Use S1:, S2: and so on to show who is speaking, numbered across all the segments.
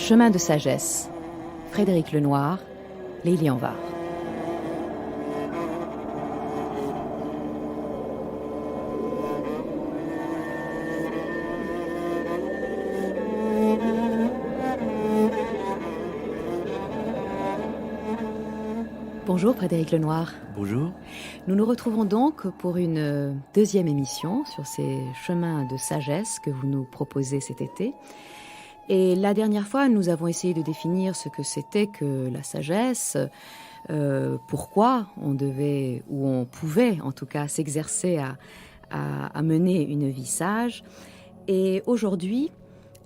S1: Chemin de sagesse, Frédéric Lenoir, Lilian Var. Bonjour Frédéric Lenoir.
S2: Bonjour.
S1: Nous nous retrouvons donc pour une deuxième émission sur ces chemins de sagesse que vous nous proposez cet été. Et la dernière fois, nous avons essayé de définir ce que c'était que la sagesse, pourquoi on devait, ou on pouvait en tout cas, s'exercer à mener une vie sage. Et aujourd'hui,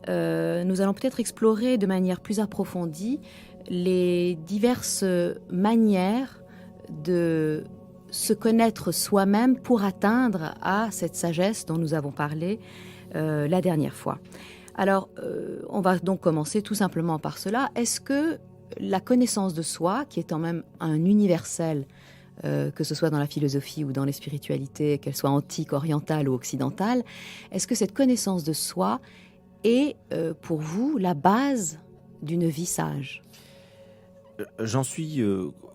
S1: nous allons peut-être explorer de manière plus approfondie les diverses manières de se connaître soi-même pour atteindre à cette sagesse dont nous avons parlé la dernière fois. Alors, on va donc commencer tout simplement par cela. Est-ce que la connaissance de soi, qui est quand même un universel, que ce soit dans la philosophie ou dans les spiritualités, qu'elle soit antique, orientale ou occidentale, est-ce que cette connaissance de soi est, pour vous, la base d'une vie sage ?
S2: J'en suis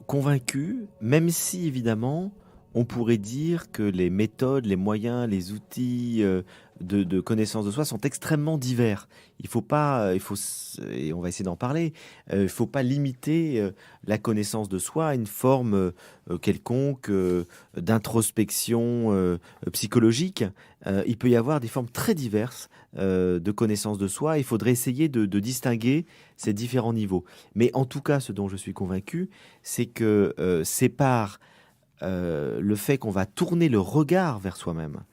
S2: convaincu, même si évidemment on pourrait dire que les méthodes, les moyens, les outils de connaissance de soi sont extrêmement divers. Il faut pas, et on va essayer d'en parler, il faut pas limiter la connaissance de soi à une forme quelconque d'introspection psychologique. Il peut y avoir des formes très diverses de connaissance de soi. Il faudrait essayer de distinguer ces différents niveaux. Mais en tout cas, ce dont je suis convaincu, c'est que c'est par le fait qu'on va tourner le regard vers soi-même,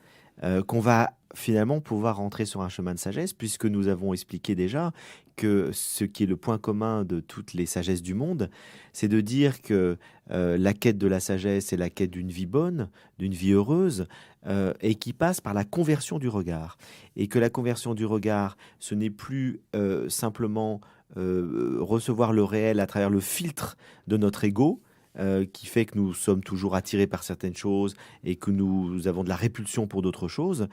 S2: qu'on va finalement pouvoir rentrer sur un chemin de sagesse, puisque nous avons expliqué déjà que ce qui est le point commun de toutes les sagesses du monde, c'est de dire que la quête de la sagesse est la quête d'une vie bonne, d'une vie heureuse, et qui passe par la conversion du regard. Et que la conversion du regard, ce n'est plus simplement recevoir le réel à travers le filtre de notre ego, qui fait que nous sommes toujours attirés par certaines choses et que nous avons de la répulsion pour d'autres choses,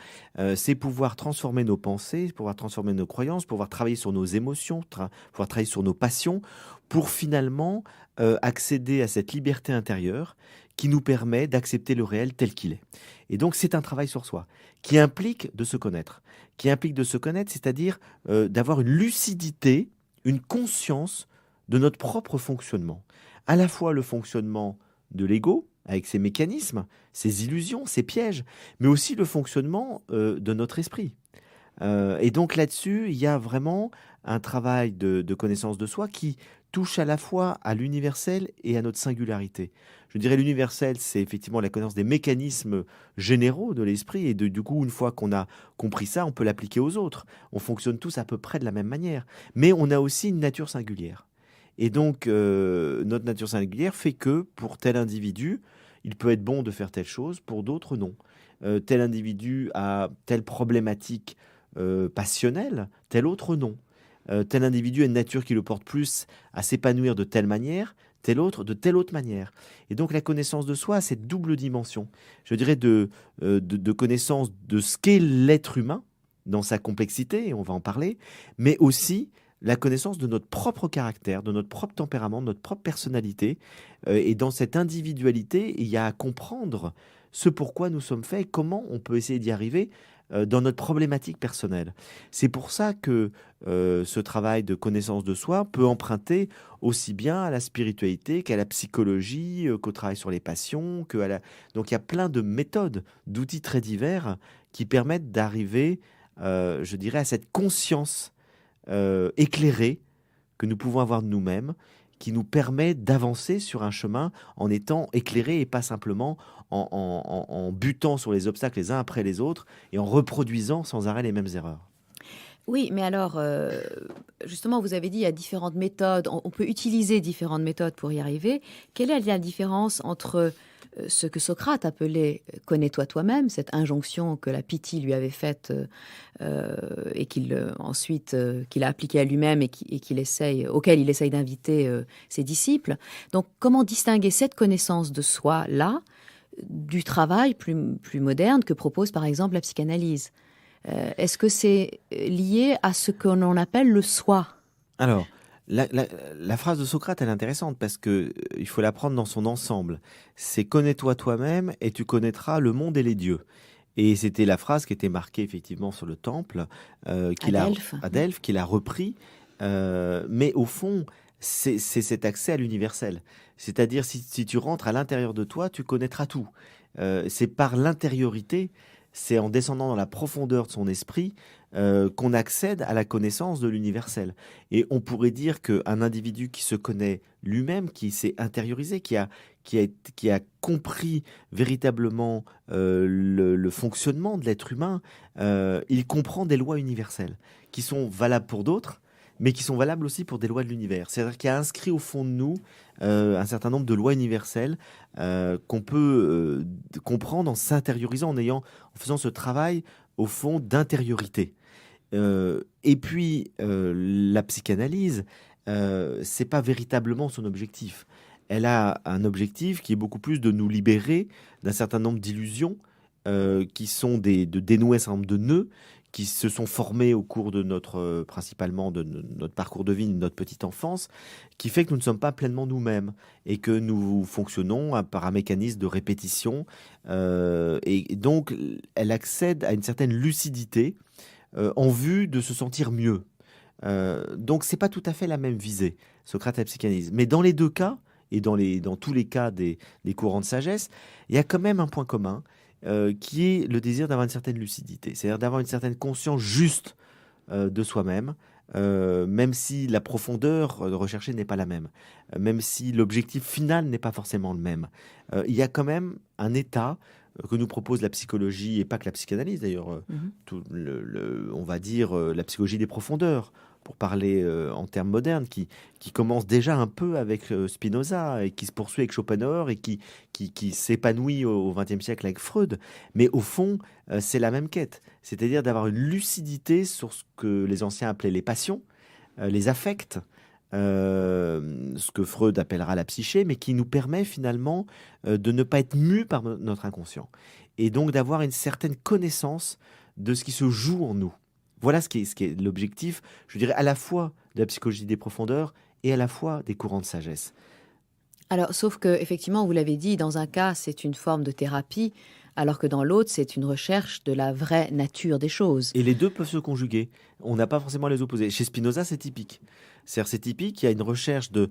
S2: c'est pouvoir transformer nos pensées, pouvoir transformer nos croyances, pouvoir travailler sur nos émotions, pouvoir travailler sur nos passions, pour finalement accéder à cette liberté intérieure qui nous permet d'accepter le réel tel qu'il est. Et donc c'est un travail sur soi qui implique de se connaître, c'est-à-dire d'avoir une lucidité, une conscience de notre propre fonctionnement. À la fois le fonctionnement de l'ego, avec ses mécanismes, ses illusions, ses pièges, mais aussi le fonctionnement de notre esprit. Et donc là-dessus, il y a vraiment un travail de connaissance de soi qui touche à la fois à l'universel et à notre singularité. Je dirais l'universel, c'est effectivement la connaissance des mécanismes généraux de l'esprit, et du coup, une fois qu'on a compris ça, on peut l'appliquer aux autres. On fonctionne tous à peu près de la même manière, mais on a aussi une nature singulière. Et donc, notre nature singulière fait que, pour tel individu, il peut être bon de faire telle chose, pour d'autres, non. Tel individu a telle problématique passionnelle, tel autre, non. Tel individu a une nature qui le porte plus à s'épanouir de telle manière, tel autre de telle autre manière. Et donc, la connaissance de soi a cette double dimension, je dirais, de connaissance de ce qu'est l'être humain, dans sa complexité, et on va en parler, mais aussi la connaissance de notre propre caractère, de notre propre tempérament, de notre propre personnalité. Et dans cette individualité, il y a à comprendre ce pourquoi nous sommes faits et comment on peut essayer d'y arriver dans notre problématique personnelle. C'est pour ça que ce travail de connaissance de soi peut emprunter aussi bien à la spiritualité qu'à la psychologie, qu'au travail sur les passions. Donc il y a plein de méthodes, d'outils très divers qui permettent d'arriver, je dirais, à cette conscience éclairée que nous pouvons avoir de nous-mêmes, qui nous permet d'avancer sur un chemin en étant éclairés et pas simplement en butant sur les obstacles les uns après les autres et en reproduisant sans arrêt les mêmes erreurs.
S1: Oui, mais alors, justement, vous avez dit il y a différentes méthodes, on peut utiliser différentes méthodes pour y arriver. Quelle est la différence entre ce que Socrate appelait « connais-toi toi-même », cette injonction que la Pythie lui avait faite et qu'il a appliquée à lui-même et auquel il essaye d'inviter ses disciples. Donc, comment distinguer cette connaissance de soi-là du travail plus moderne que propose par exemple la psychanalyse ? Est-ce que c'est lié à ce que l'on appelle le soi ?
S2: Alors, la, la- la phrase de Socrate, elle est intéressante parce que il faut la prendre dans son ensemble. C'est connais-toi toi-même et tu connaîtras le monde et les dieux. Et c'était la phrase qui était marquée effectivement sur le temple,
S1: À Delphes.
S2: à Delphes, qu'il a repris. Mais au fond, c'est cet accès à l'universel. C'est-à-dire, si tu rentres à l'intérieur de toi, tu connaîtras tout. C'est par l'intériorité, c'est en descendant dans la profondeur de son esprit qu'on accède à la connaissance de l'universel. Et on pourrait dire qu'un individu qui se connaît lui-même, qui s'est intériorisé, qui a compris véritablement le fonctionnement de l'être humain, il comprend des lois universelles qui sont valables pour d'autres, mais qui sont valables aussi pour des lois de l'univers. C'est-à-dire qu'il y a inscrit au fond de nous un certain nombre de lois universelles qu'on peut comprendre en s'intériorisant, en faisant ce travail au fond d'intériorité. Et puis, la psychanalyse, c'est pas véritablement son objectif. Elle a un objectif qui est beaucoup plus de nous libérer d'un certain nombre d'illusions qui sont de dénouer un certain nombre de nœuds qui se sont formés au cours de principalement notre parcours de vie, de notre petite enfance, qui fait que nous ne sommes pas pleinement nous-mêmes et que nous fonctionnons par un mécanisme de répétition. Et donc, elle accède à une certaine lucidité en vue de se sentir mieux. Donc c'est pas tout à fait la même visée, Socrate et la psychanalyse. Mais dans les deux cas, et dans tous les cas des courants de sagesse, il y a quand même un point commun qui est le désir d'avoir une certaine lucidité, c'est-à-dire d'avoir une certaine conscience juste de soi-même, même si la profondeur recherchée n'est pas la même, même si l'objectif final n'est pas forcément le même. Il y a quand même un état que nous propose la psychologie, et pas que la psychanalyse d'ailleurs,
S1: Mhm.
S2: on va dire la psychologie des profondeurs, pour parler en termes modernes, qui commence déjà un peu avec Spinoza et qui se poursuit avec Schopenhauer et qui s'épanouit au XXe siècle avec Freud. Mais au fond, c'est la même quête, c'est-à-dire d'avoir une lucidité sur ce que les anciens appelaient les passions, les affects, ce que Freud appellera la psyché, mais qui nous permet finalement de ne pas être mu par notre inconscient. Et donc d'avoir une certaine connaissance de ce qui se joue en nous. Voilà ce qui est l'objectif, je dirais, à la fois de la psychologie des profondeurs et à la fois des courants de sagesse.
S1: Alors, sauf que, effectivement, vous l'avez dit, dans un cas, c'est une forme de thérapie, alors que dans l'autre, c'est une recherche de la vraie nature des choses.
S2: Et les deux peuvent se conjuguer. On n'a pas forcément à les opposer. Chez Spinoza, c'est typique. C'est typique, il y a une recherche de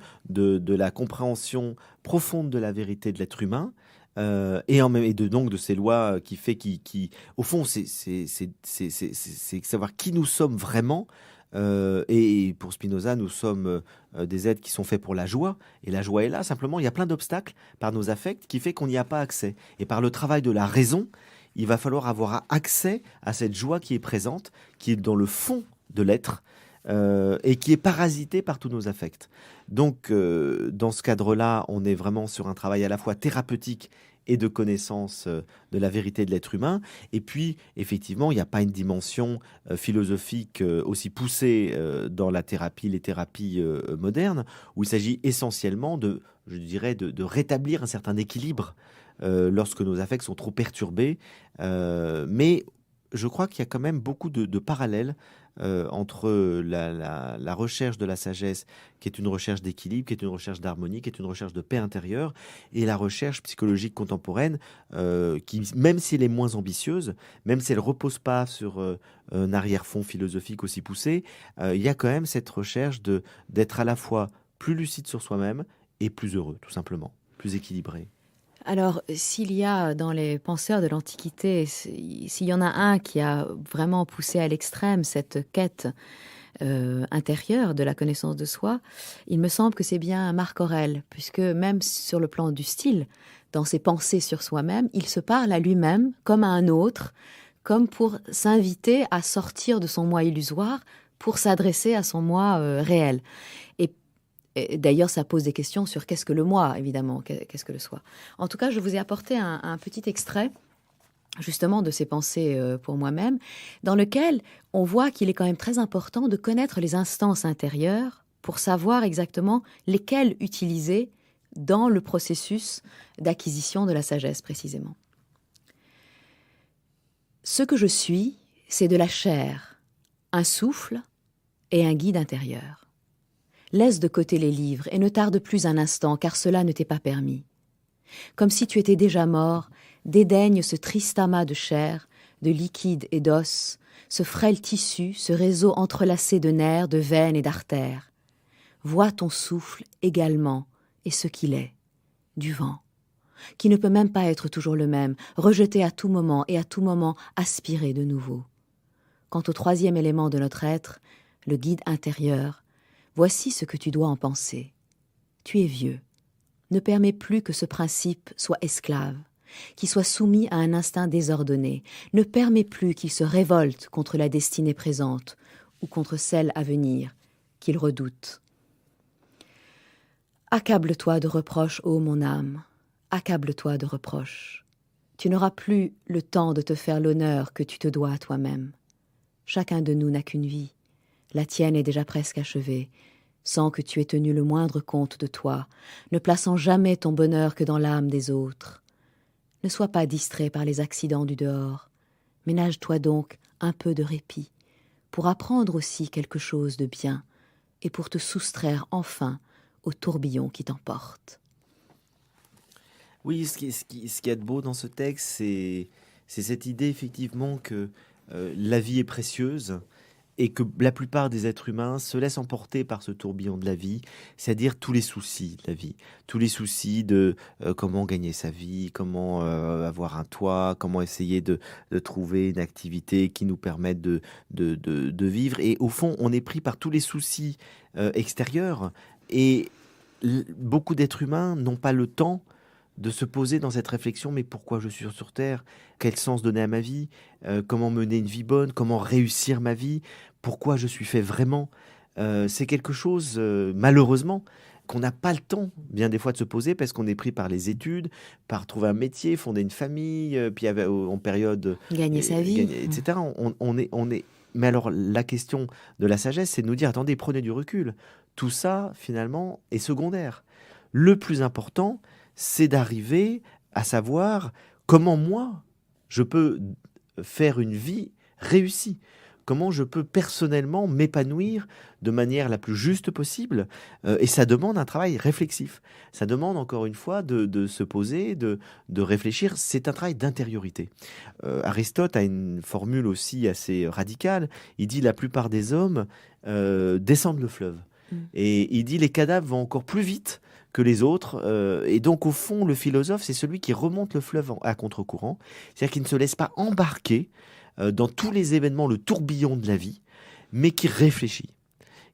S2: la compréhension profonde de la vérité de l'être humain, donc de ces lois qui fait au fond, c'est savoir qui nous sommes vraiment. Et pour Spinoza, nous sommes des êtres qui sont faits pour la joie. Et la joie est là. Simplement, il y a plein d'obstacles par nos affects qui fait qu'on n'y a pas accès. Et par le travail de la raison, il va falloir avoir accès à cette joie qui est présente, qui est dans le fond de l'être, et qui est parasitée par tous nos affects. Donc, dans ce cadre-là, on est vraiment sur un travail à la fois thérapeutique et de connaissance de la vérité de l'être humain. Et puis, effectivement, il n'y a pas une dimension philosophique aussi poussée dans la thérapie, les thérapies modernes, où il s'agit essentiellement je dirais, de rétablir un certain équilibre lorsque nos affects sont trop perturbés. Mais je crois qu'il y a quand même beaucoup de parallèles entre la recherche de la sagesse, qui est une recherche d'équilibre, qui est une recherche d'harmonie, qui est une recherche de paix intérieure, et la recherche psychologique contemporaine, qui, même si elle est moins ambitieuse, même si elle repose pas sur un arrière-fond philosophique aussi poussé, il y a quand même cette recherche d'être à la fois plus lucide sur soi-même et plus heureux, tout simplement, plus équilibré.
S1: Alors, s'il y a dans les penseurs de l'Antiquité, s'il y en a un qui a vraiment poussé à l'extrême cette quête intérieure de la connaissance de soi, il me semble que c'est bien Marc Aurèle, puisque même sur le plan du style, dans ses pensées sur soi-même, il se parle à lui-même comme à un autre, comme pour s'inviter à sortir de son moi illusoire pour s'adresser à son moi réel. Et d'ailleurs, ça pose des questions sur qu'est-ce que le moi, évidemment, qu'est-ce que le soi. En tout cas, je vous ai apporté un petit extrait, justement, de ces pensées pour moi-même, dans lequel on voit qu'il est quand même très important de connaître les instances intérieures pour savoir exactement lesquelles utiliser dans le processus d'acquisition de la sagesse, précisément. Ce que je suis, c'est de la chair, un souffle et un guide intérieur. Laisse de côté les livres et ne tarde plus un instant, car cela ne t'est pas permis. Comme si tu étais déjà mort, dédaigne ce triste amas de chair, de liquide et d'os, ce frêle tissu, ce réseau entrelacé de nerfs, de veines et d'artères. Vois ton souffle également et ce qu'il est, du vent, qui ne peut même pas être toujours le même, rejeté à tout moment et à tout moment aspiré de nouveau. Quant au troisième élément de notre être, le guide intérieur, voici ce que tu dois en penser. Tu es vieux. Ne permets plus que ce principe soit esclave, qu'il soit soumis à un instinct désordonné. Ne permets plus qu'il se révolte contre la destinée présente ou contre celle à venir, qu'il redoute. Accable-toi de reproches, ô mon âme, accable-toi de reproches. Tu n'auras plus le temps de te faire l'honneur que tu te dois à toi-même. Chacun de nous n'a qu'une vie. La tienne est déjà presque achevée, sans que tu aies tenu le moindre compte de toi, ne plaçant jamais ton bonheur que dans l'âme des autres. Ne sois pas distrait par les accidents du dehors. Ménage-toi donc un peu de répit, pour apprendre aussi quelque chose de bien, et pour te soustraire enfin au tourbillon qui t'emporte.
S2: Oui, ce qui est de beau dans ce texte, c'est cette idée effectivement que la vie est précieuse et que la plupart des êtres humains se laissent emporter par ce tourbillon de la vie, c'est-à-dire tous les soucis de la vie, tous les soucis de comment gagner sa vie, comment avoir un toit, comment essayer de trouver une activité qui nous permette de vivre. Et au fond, on est pris par tous les soucis extérieurs et beaucoup d'êtres humains n'ont pas le temps de se poser dans cette réflexion, mais pourquoi je suis sur Terre? Quel sens donner à ma vie? Comment mener une vie bonne? Comment réussir ma vie? Pourquoi je suis fait vraiment? C'est quelque chose, malheureusement, qu'on n'a pas le temps, bien des fois, de se poser parce qu'on est pris par les études, par trouver un métier, fonder une famille, puis en période,
S1: Gagner sa vie.
S2: etc. On est... Mais alors, la question de la sagesse, c'est de nous dire, attendez, prenez du recul. Tout ça, finalement, est secondaire. Le plus important, c'est d'arriver à savoir comment moi, je peux faire une vie réussie. Comment je peux personnellement m'épanouir de manière la plus juste possible. Et ça demande un travail réflexif. Ça demande encore une fois de se poser, de réfléchir. C'est un travail d'intériorité. Aristote a une formule aussi assez radicale. Il dit la plupart des hommes descendent le fleuve. Et il dit les cadavres vont encore plus vite que les autres. Et donc, au fond, le philosophe, c'est celui qui remonte le fleuve à contre-courant. C'est-à-dire qu'il ne se laisse pas embarquer dans tous les événements, le tourbillon de la vie, mais qui réfléchit,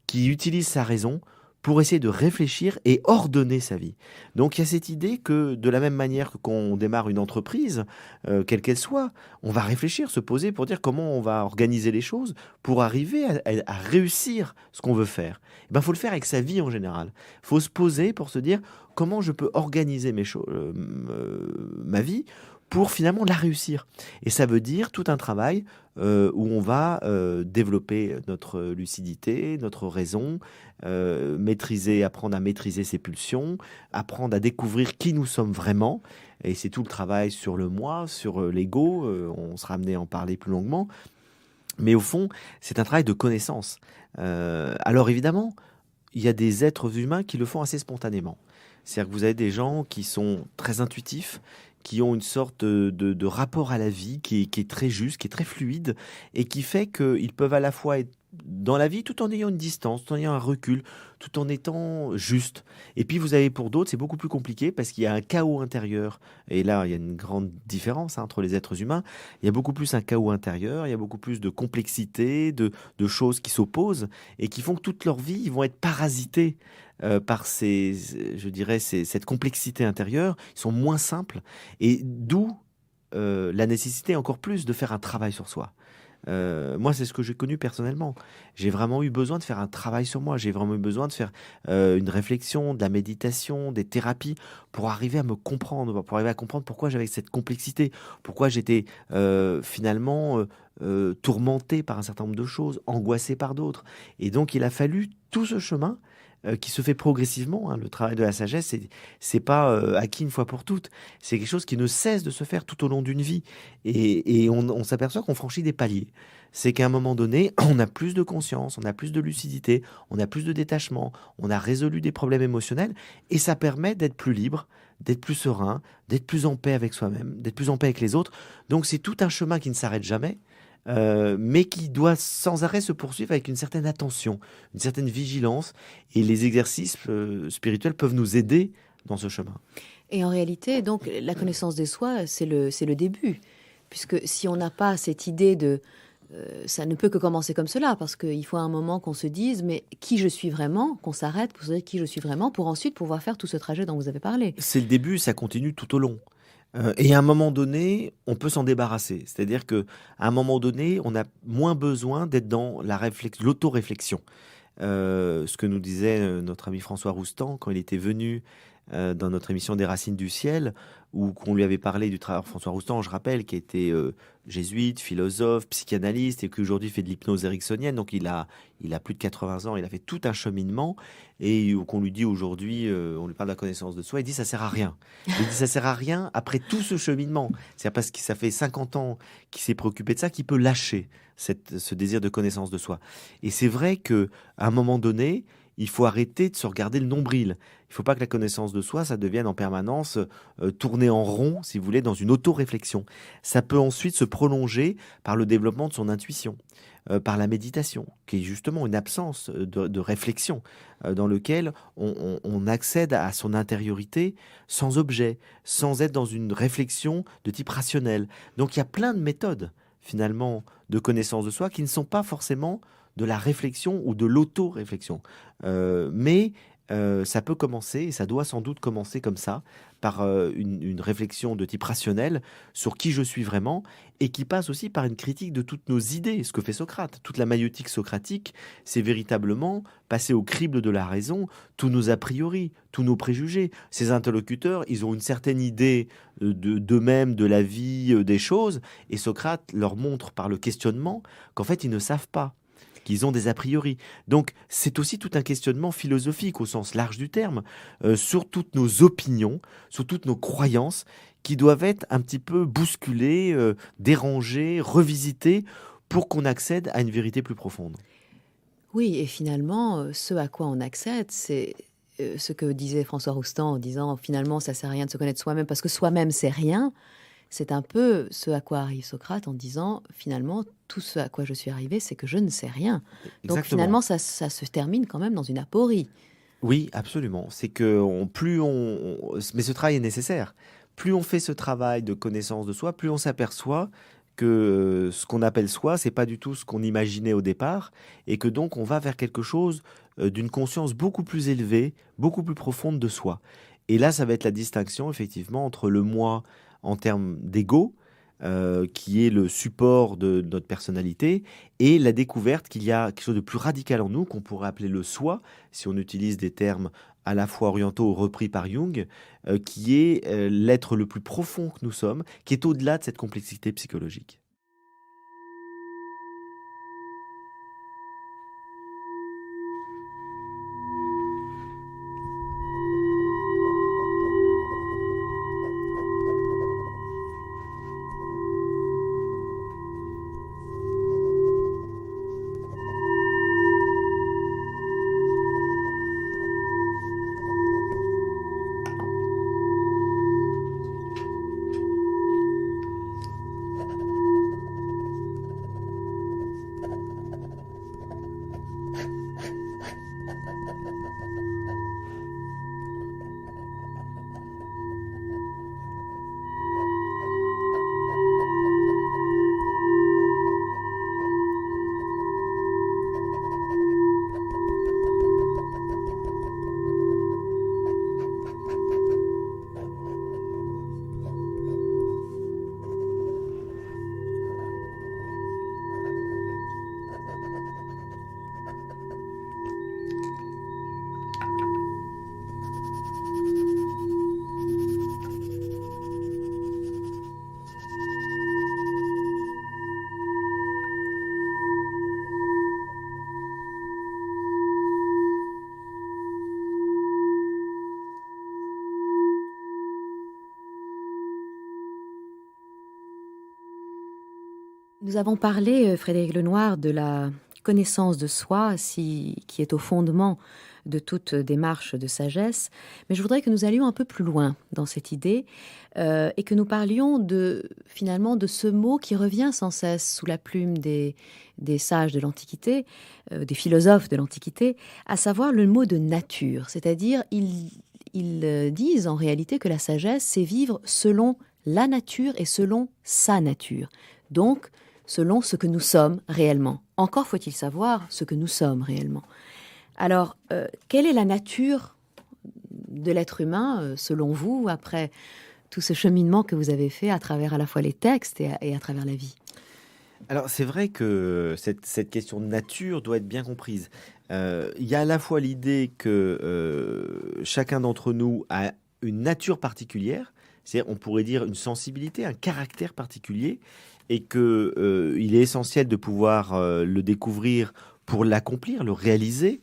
S2: qui utilise sa raison pour essayer de réfléchir et ordonner sa vie. Donc il y a cette idée que de la même manière que quand on démarre une entreprise, quelle qu'elle soit, on va réfléchir, se poser pour dire comment on va organiser les choses pour arriver à réussir ce qu'on veut faire. Il faut le faire avec sa vie en général. Il faut se poser pour se dire comment je peux organiser ma vie pour finalement la réussir. Et ça veut dire tout un travail où on va développer notre lucidité, notre raison, apprendre à maîtriser ses pulsions, apprendre à découvrir qui nous sommes vraiment. Et c'est tout le travail sur le moi, sur l'ego. On sera amené à en parler plus longuement. Mais au fond, c'est un travail de connaissance. Alors évidemment, il y a des êtres humains qui le font assez spontanément. C'est-à-dire que vous avez des gens qui sont très intuitifs, qui ont une sorte de rapport à la vie qui est très juste, qui est très fluide, et qui fait qu'ils peuvent à la fois être dans la vie tout en ayant une distance, tout en ayant un recul, tout en étant juste. Et puis vous avez pour d'autres, c'est beaucoup plus compliqué parce qu'il y a un chaos intérieur. Et là, il y a une grande différence entre les êtres humains. Il y a beaucoup plus un chaos intérieur, il y a beaucoup plus de complexité, de choses qui s'opposent et qui font que toute leur vie, ils vont être parasités par cette complexité intérieure. Ils sont moins simples. Et d'où la nécessité encore plus de faire un travail sur soi. Moi, c'est ce que j'ai connu personnellement. J'ai vraiment eu besoin de faire un travail sur moi. J'ai vraiment eu besoin de faire une réflexion, de la méditation, des thérapies pour arriver à me comprendre, pour arriver à comprendre pourquoi j'avais cette complexité, pourquoi j'étais finalement tourmenté par un certain nombre de choses, angoissé par d'autres. Et donc, il a fallu tout ce chemin qui se fait progressivement. Hein. Le travail de la sagesse, c'est pas acquis une fois pour toutes. C'est quelque chose qui ne cesse de se faire tout au long d'une vie. Et on s'aperçoit qu'on franchit des paliers. C'est qu'à un moment donné, on a plus de conscience, on a plus de lucidité, on a plus de détachement, on a résolu des problèmes émotionnels, et ça permet d'être plus libre, d'être plus serein, d'être plus en paix avec soi-même, d'être plus en paix avec les autres. Donc c'est tout un chemin qui ne s'arrête jamais, mais qui doit sans arrêt se poursuivre avec une certaine attention, une certaine vigilance, et les exercices spirituels peuvent nous aider dans ce chemin.
S1: Et en réalité, donc, la connaissance de soi, c'est le début. Puisque si on n'a pas cette idée de... ça ne peut que commencer comme cela, parce qu'il faut à un moment qu'on se dise, mais qui je suis vraiment, qu'on s'arrête pour se dire qui je suis vraiment, pour ensuite pouvoir faire tout ce trajet dont vous avez parlé.
S2: C'est le début, ça continue tout au long. Et à un moment donné, on peut s'en débarrasser. C'est-à-dire que à un moment donné, on a moins besoin d'être dans l'autoréflexion. Ce que nous disait notre ami François Roustan quand il était venu dans notre émission des Racines du Ciel, où qu'on lui avait parlé du travail. François Roustan, je rappelle, qui était jésuite, philosophe, psychanalyste, et qui aujourd'hui fait de l'hypnose ericksonienne. Donc il a plus de 80 ans, il a fait tout un cheminement, et qu'on lui dit aujourd'hui, on lui parle de la connaissance de soi, il dit ça sert à rien. Il dit ça sert à rien après tout ce cheminement. C'est parce que ça fait 50 ans qu'il s'est préoccupé de ça qu'il peut lâcher ce désir de connaissance de soi. Et c'est vrai que à un moment donné, il faut arrêter de se regarder le nombril. Il ne faut pas que la connaissance de soi, ça devienne en permanence tourner en rond, si vous voulez, dans une auto-réflexion. Ça peut ensuite se prolonger par le développement de son intuition, par la méditation, qui est justement une absence de réflexion, dans lequel on accède à son intériorité sans objet, sans être dans une réflexion de type rationnel. Donc il y a plein de méthodes, finalement, de connaissance de soi qui ne sont pas forcément de la réflexion ou de l'auto-réflexion. Mais ça peut commencer, et ça doit sans doute commencer comme ça, par une réflexion de type rationnel sur qui je suis vraiment, et qui passe aussi par une critique de toutes nos idées, ce que fait Socrate. Toute la maïeutique socratique, c'est véritablement passer au crible de la raison tous nos a priori, tous nos préjugés. Ces interlocuteurs, ils ont une certaine idée d'eux-mêmes, de la vie, des choses, et Socrate leur montre par le questionnement qu'en fait, ils ne savent pas, qu'ils ont des a priori. Donc, c'est aussi tout un questionnement philosophique au sens large du terme, sur toutes nos opinions, sur toutes nos croyances, qui doivent être un petit peu bousculées, dérangées, revisitées, pour qu'on accède à une vérité plus profonde.
S1: Oui, et finalement, ce à quoi on accède, c'est ce que disait François Roustan en disant finalement ça sert à rien de se connaître soi-même parce que soi-même c'est rien. C'est un peu ce à quoi arrive Socrate en disant finalement tout ce à quoi je suis arrivé c'est que je ne sais rien. Donc
S2: Exactement.
S1: finalement ça se termine quand même dans une aporie.
S2: Oui, absolument. C'est que mais ce travail est nécessaire. Plus on fait ce travail de connaissance de soi, plus on s'aperçoit que ce qu'on appelle soi, c'est pas du tout ce qu'on imaginait au départ, et que donc on va vers quelque chose d'une conscience beaucoup plus élevée, beaucoup plus profonde de soi. Et là, ça va être la distinction effectivement entre le moi en termes d'ego, qui est le support de notre personnalité, et la découverte qu'il y a quelque chose de plus radical en nous, qu'on pourrait appeler le soi, si on utilise des termes à la fois orientaux repris par Jung, qui est l'être le plus profond que nous sommes, qui est au-delà de cette complexité psychologique.
S1: Nous avons parlé, Frédéric Lenoir, de la connaissance de soi, qui est au fondement de toute démarche de sagesse. Mais je voudrais que nous allions un peu plus loin dans cette idée et que nous parlions finalement de ce mot qui revient sans cesse sous la plume des sages de l'Antiquité, des philosophes de l'Antiquité, à savoir le mot de nature. C'est-à-dire, ils disent en réalité que la sagesse, c'est vivre selon la nature et selon sa nature. Donc, selon ce que nous sommes réellement. Encore faut-il savoir ce que nous sommes réellement. Alors, quelle est la nature de l'être humain, selon vous, après tout ce cheminement que vous avez fait à travers à la fois les textes et à travers la vie?
S2: Alors, c'est vrai que cette question de nature doit être bien comprise. Il y a à la fois l'idée que chacun d'entre nous a une nature particulière, c'est-à-dire on pourrait dire une sensibilité, un caractère particulier, et que il est essentiel de pouvoir le découvrir pour l'accomplir, le réaliser.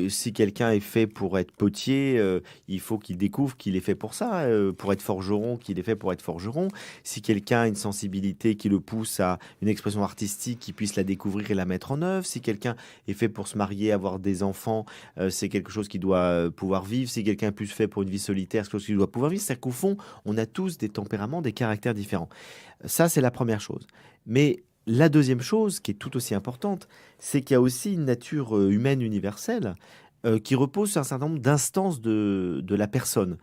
S2: Si quelqu'un est fait pour être potier, il faut qu'il découvre qu'il est fait pour ça. Pour être forgeron, qu'il est fait pour être forgeron. Si quelqu'un a une sensibilité qui le pousse à une expression artistique, qu'il puisse la découvrir et la mettre en œuvre. Si quelqu'un est fait pour se marier, avoir des enfants, c'est quelque chose qu'il doit pouvoir vivre. Si quelqu'un est plus fait pour une vie solitaire, c'est quelque chose qu'il doit pouvoir vivre. C'est-à-dire qu'au fond, on a tous des tempéraments, des caractères différents. Ça, c'est la première chose. Mais la deuxième chose, qui est tout aussi importante, c'est qu'il y a aussi une nature humaine universelle qui repose sur un certain nombre d'instances de la personne,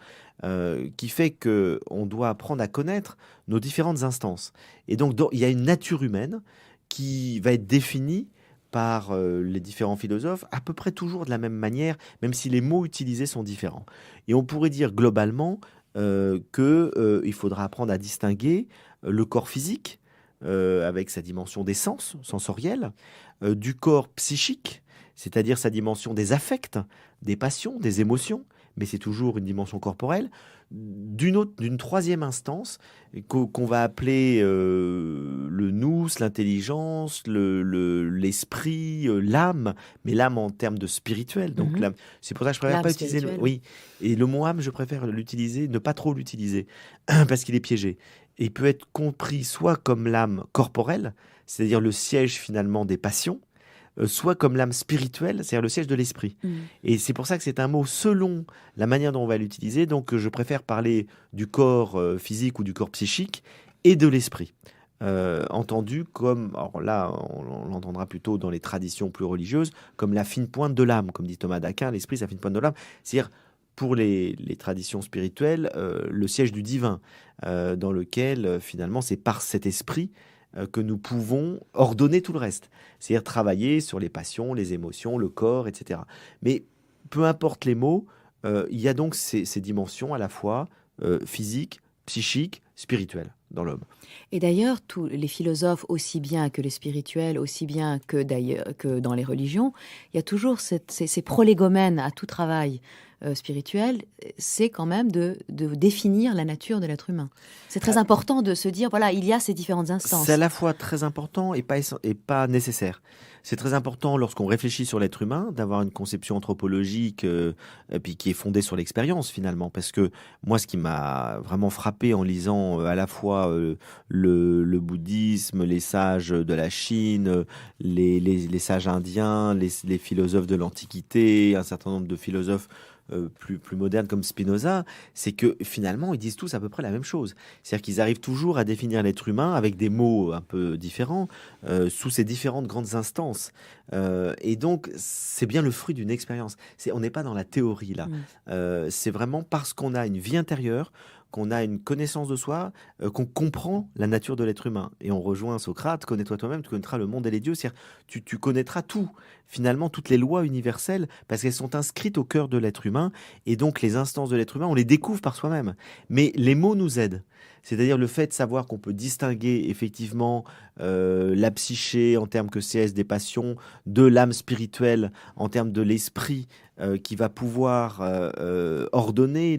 S2: qui fait qu'on doit apprendre à connaître nos différentes instances. Et donc, il y a une nature humaine qui va être définie par les différents philosophes à peu près toujours de la même manière, même si les mots utilisés sont différents. Et on pourrait dire globalement qu'il faudra apprendre à distinguer le corps physique, avec sa dimension des sens, sensorielle, du corps psychique, c'est-à-dire sa dimension des affects, des passions, des émotions, mais c'est toujours une dimension corporelle, d'une troisième instance qu'on va appeler le nous, l'intelligence, l'esprit, l'âme, mais l'âme en termes de spirituel. Donc
S1: Mhm.
S2: c'est pour ça que je préfère
S1: L'âme
S2: pas utiliser
S1: spirituelle.
S2: oui, et le mot âme, je préfère l'utiliser, ne pas trop l'utiliser, parce qu'il est piégé. Et il peut être compris soit comme l'âme corporelle, c'est-à-dire le siège finalement des passions, soit comme l'âme spirituelle, c'est-à-dire le siège de l'esprit.
S1: Mhm.
S2: Et c'est pour ça que c'est un mot selon la manière dont on va l'utiliser. Donc je préfère parler du corps physique ou du corps psychique et de l'esprit. Entendu comme, alors là on l'entendra plutôt dans les traditions plus religieuses, comme la fine pointe de l'âme, comme dit Thomas d'Aquin, l'esprit c'est la fine pointe de l'âme. C'est-à-dire pour les traditions spirituelles, le siège du divin, dans lequel finalement c'est par cet esprit que nous pouvons ordonner tout le reste. C'est-à-dire travailler sur les passions, les émotions, le corps, etc. Mais peu importe les mots, il y a donc ces dimensions à la fois physiques, psychiques, spirituelles dans l'homme.
S1: Et d'ailleurs, tous les philosophes, aussi bien que les spirituels, aussi bien que d'ailleurs que dans les religions, il y a toujours ces prolégomènes à tout travail spirituel, c'est quand même de définir la nature de l'être humain. C'est très important de se dire, voilà, il y a ces différentes
S2: C'est à
S1: instances.
S2: la fois très important et pas nécessaire. C'est très important lorsqu'on réfléchit sur l'être humain d'avoir une conception anthropologique et puis qui est fondée sur l'expérience finalement. Parce que moi, ce qui m'a vraiment frappé en lisant à la fois le bouddhisme, les sages de la Chine, les sages indiens, les philosophes de l'Antiquité, un certain nombre de philosophes plus modernes comme Spinoza, c'est que finalement, ils disent tous à peu près la même chose. C'est-à-dire qu'ils arrivent toujours à définir l'être humain avec des mots un peu différents, sous ces différentes grandes instances. Et donc, c'est bien le fruit d'une expérience. On n'est pas dans la théorie là.
S1: Mm.
S2: C'est vraiment parce qu'on a une vie intérieure, qu'on a une connaissance de soi, qu'on comprend la nature de l'être humain. Et on rejoint Socrate, connais-toi toi-même, tu connaîtras le monde et les dieux. C'est-à-dire, tu connaîtras tout, finalement, toutes les lois universelles, parce qu'elles sont inscrites au cœur de l'être humain. Et donc, les instances de l'être humain, on les découvre par soi-même. Mais les mots nous aident. C'est-à-dire le fait de savoir qu'on peut distinguer effectivement la psyché en termes que c'est des passions, de l'âme spirituelle en termes de l'esprit qui va pouvoir ordonner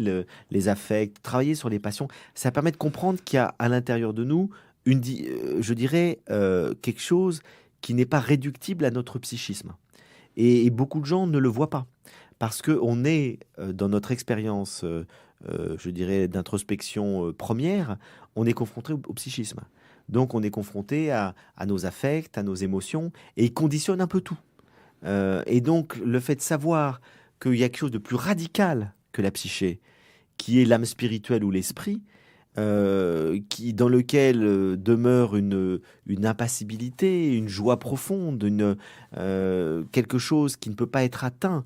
S2: les affects, travailler sur les passions. Ça permet de comprendre qu'il y a à l'intérieur de nous, je dirais, quelque chose qui n'est pas réductible à notre psychisme. Et beaucoup de gens ne le voient pas. Parce qu'on est dans notre expérience, je dirais, d'introspection première, on est confronté au psychisme. Donc on est confronté à nos affects, à nos émotions, et il conditionne un peu tout. Et donc le fait de savoir qu'il y a quelque chose de plus radical que la psyché, qui est l'âme spirituelle ou l'esprit, dans lequel demeure une impassibilité, une joie profonde, quelque chose qui ne peut pas être atteint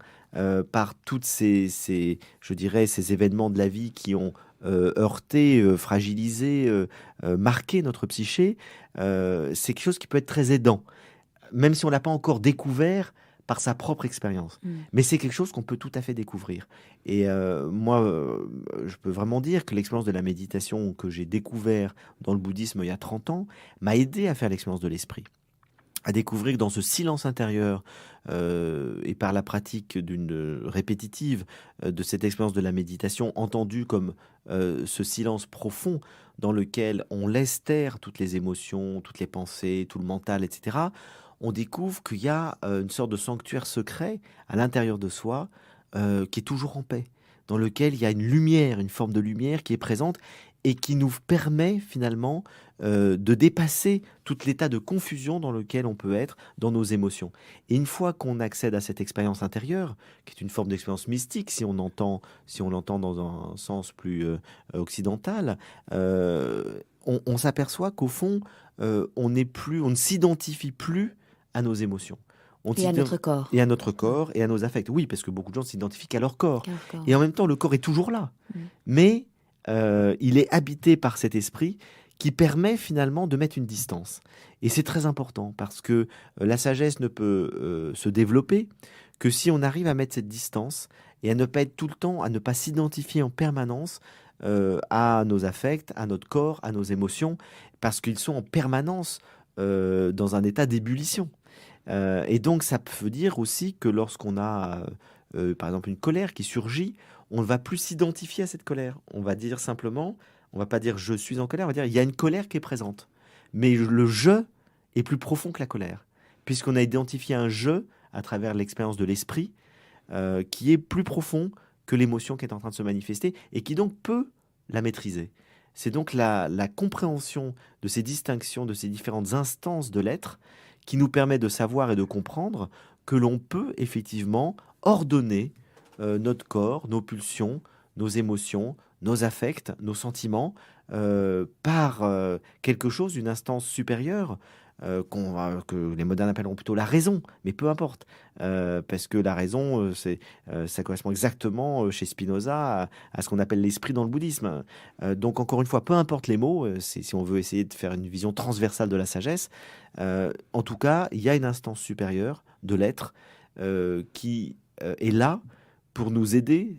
S2: par toutes je dirais, ces événements de la vie qui ont heurté, fragilisé, marqué notre psyché. C'est quelque chose qui peut être très aidant, même si on l'a pas encore découvert par sa propre expérience. Mais c'est quelque chose qu'on peut tout à fait découvrir. Et moi, je peux vraiment dire que l'expérience de la méditation que j'ai découvert dans le bouddhisme il y a 30 ans m'a aidé à faire l'expérience de l'esprit, à découvrir que dans ce silence intérieur et par la pratique d'une répétitive de cette expérience de la méditation, entendue comme ce silence profond dans lequel on laisse taire toutes les émotions, toutes les pensées, tout le mental, etc., on découvre qu'il y a une sorte de sanctuaire secret à l'intérieur de soi qui est toujours en paix, dans lequel il y a une lumière, une forme de lumière qui est présente et qui nous permet finalement de dépasser tout l'état de confusion dans lequel on peut être dans nos émotions. Et une fois qu'on accède à cette expérience intérieure, qui est une forme d'expérience mystique, si on l'entend dans un sens plus occidental, on s'aperçoit qu'au fond, on ne s'identifie plus à nos émotions.
S1: Et à notre corps.
S2: Et à notre corps et à nos affects. Oui, parce que beaucoup de gens s'identifient qu'à leur corps.
S1: D'accord.
S2: Et en même temps, le corps est toujours là. Mais il est habité par cet esprit qui permet finalement de mettre une distance. Et c'est très important parce que la sagesse ne peut se développer que si on arrive à mettre cette distance et à ne pas être tout le temps, à ne pas s'identifier en permanence à nos affects, à notre corps, à nos émotions, parce qu'ils sont en permanence dans un état d'ébullition. Et donc ça veut dire aussi que lorsqu'on a par exemple une colère qui surgit, on ne va plus s'identifier à cette colère. On va dire simplement, on va pas dire je suis en colère, on va dire il y a une colère qui est présente. Mais le je est plus profond que la colère, puisqu'on a identifié un je à travers l'expérience de l'esprit qui est plus profond que l'émotion qui est en train de se manifester et qui donc peut la maîtriser. C'est donc la compréhension de ces distinctions, de ces différentes instances de l'être qui nous permet de savoir et de comprendre que l'on peut effectivement ordonner notre corps, nos pulsions, nos émotions, nos affects, nos sentiments par quelque chose, une instance supérieure que les modernes appelleront plutôt la raison, mais peu importe, parce que la raison, ça correspond exactement chez Spinoza à ce qu'on appelle l'esprit dans le bouddhisme. Donc encore une fois, peu importe les mots, si on veut essayer de faire une vision transversale de la sagesse, en tout cas, il y a une instance supérieure de l'être qui est là pour nous aider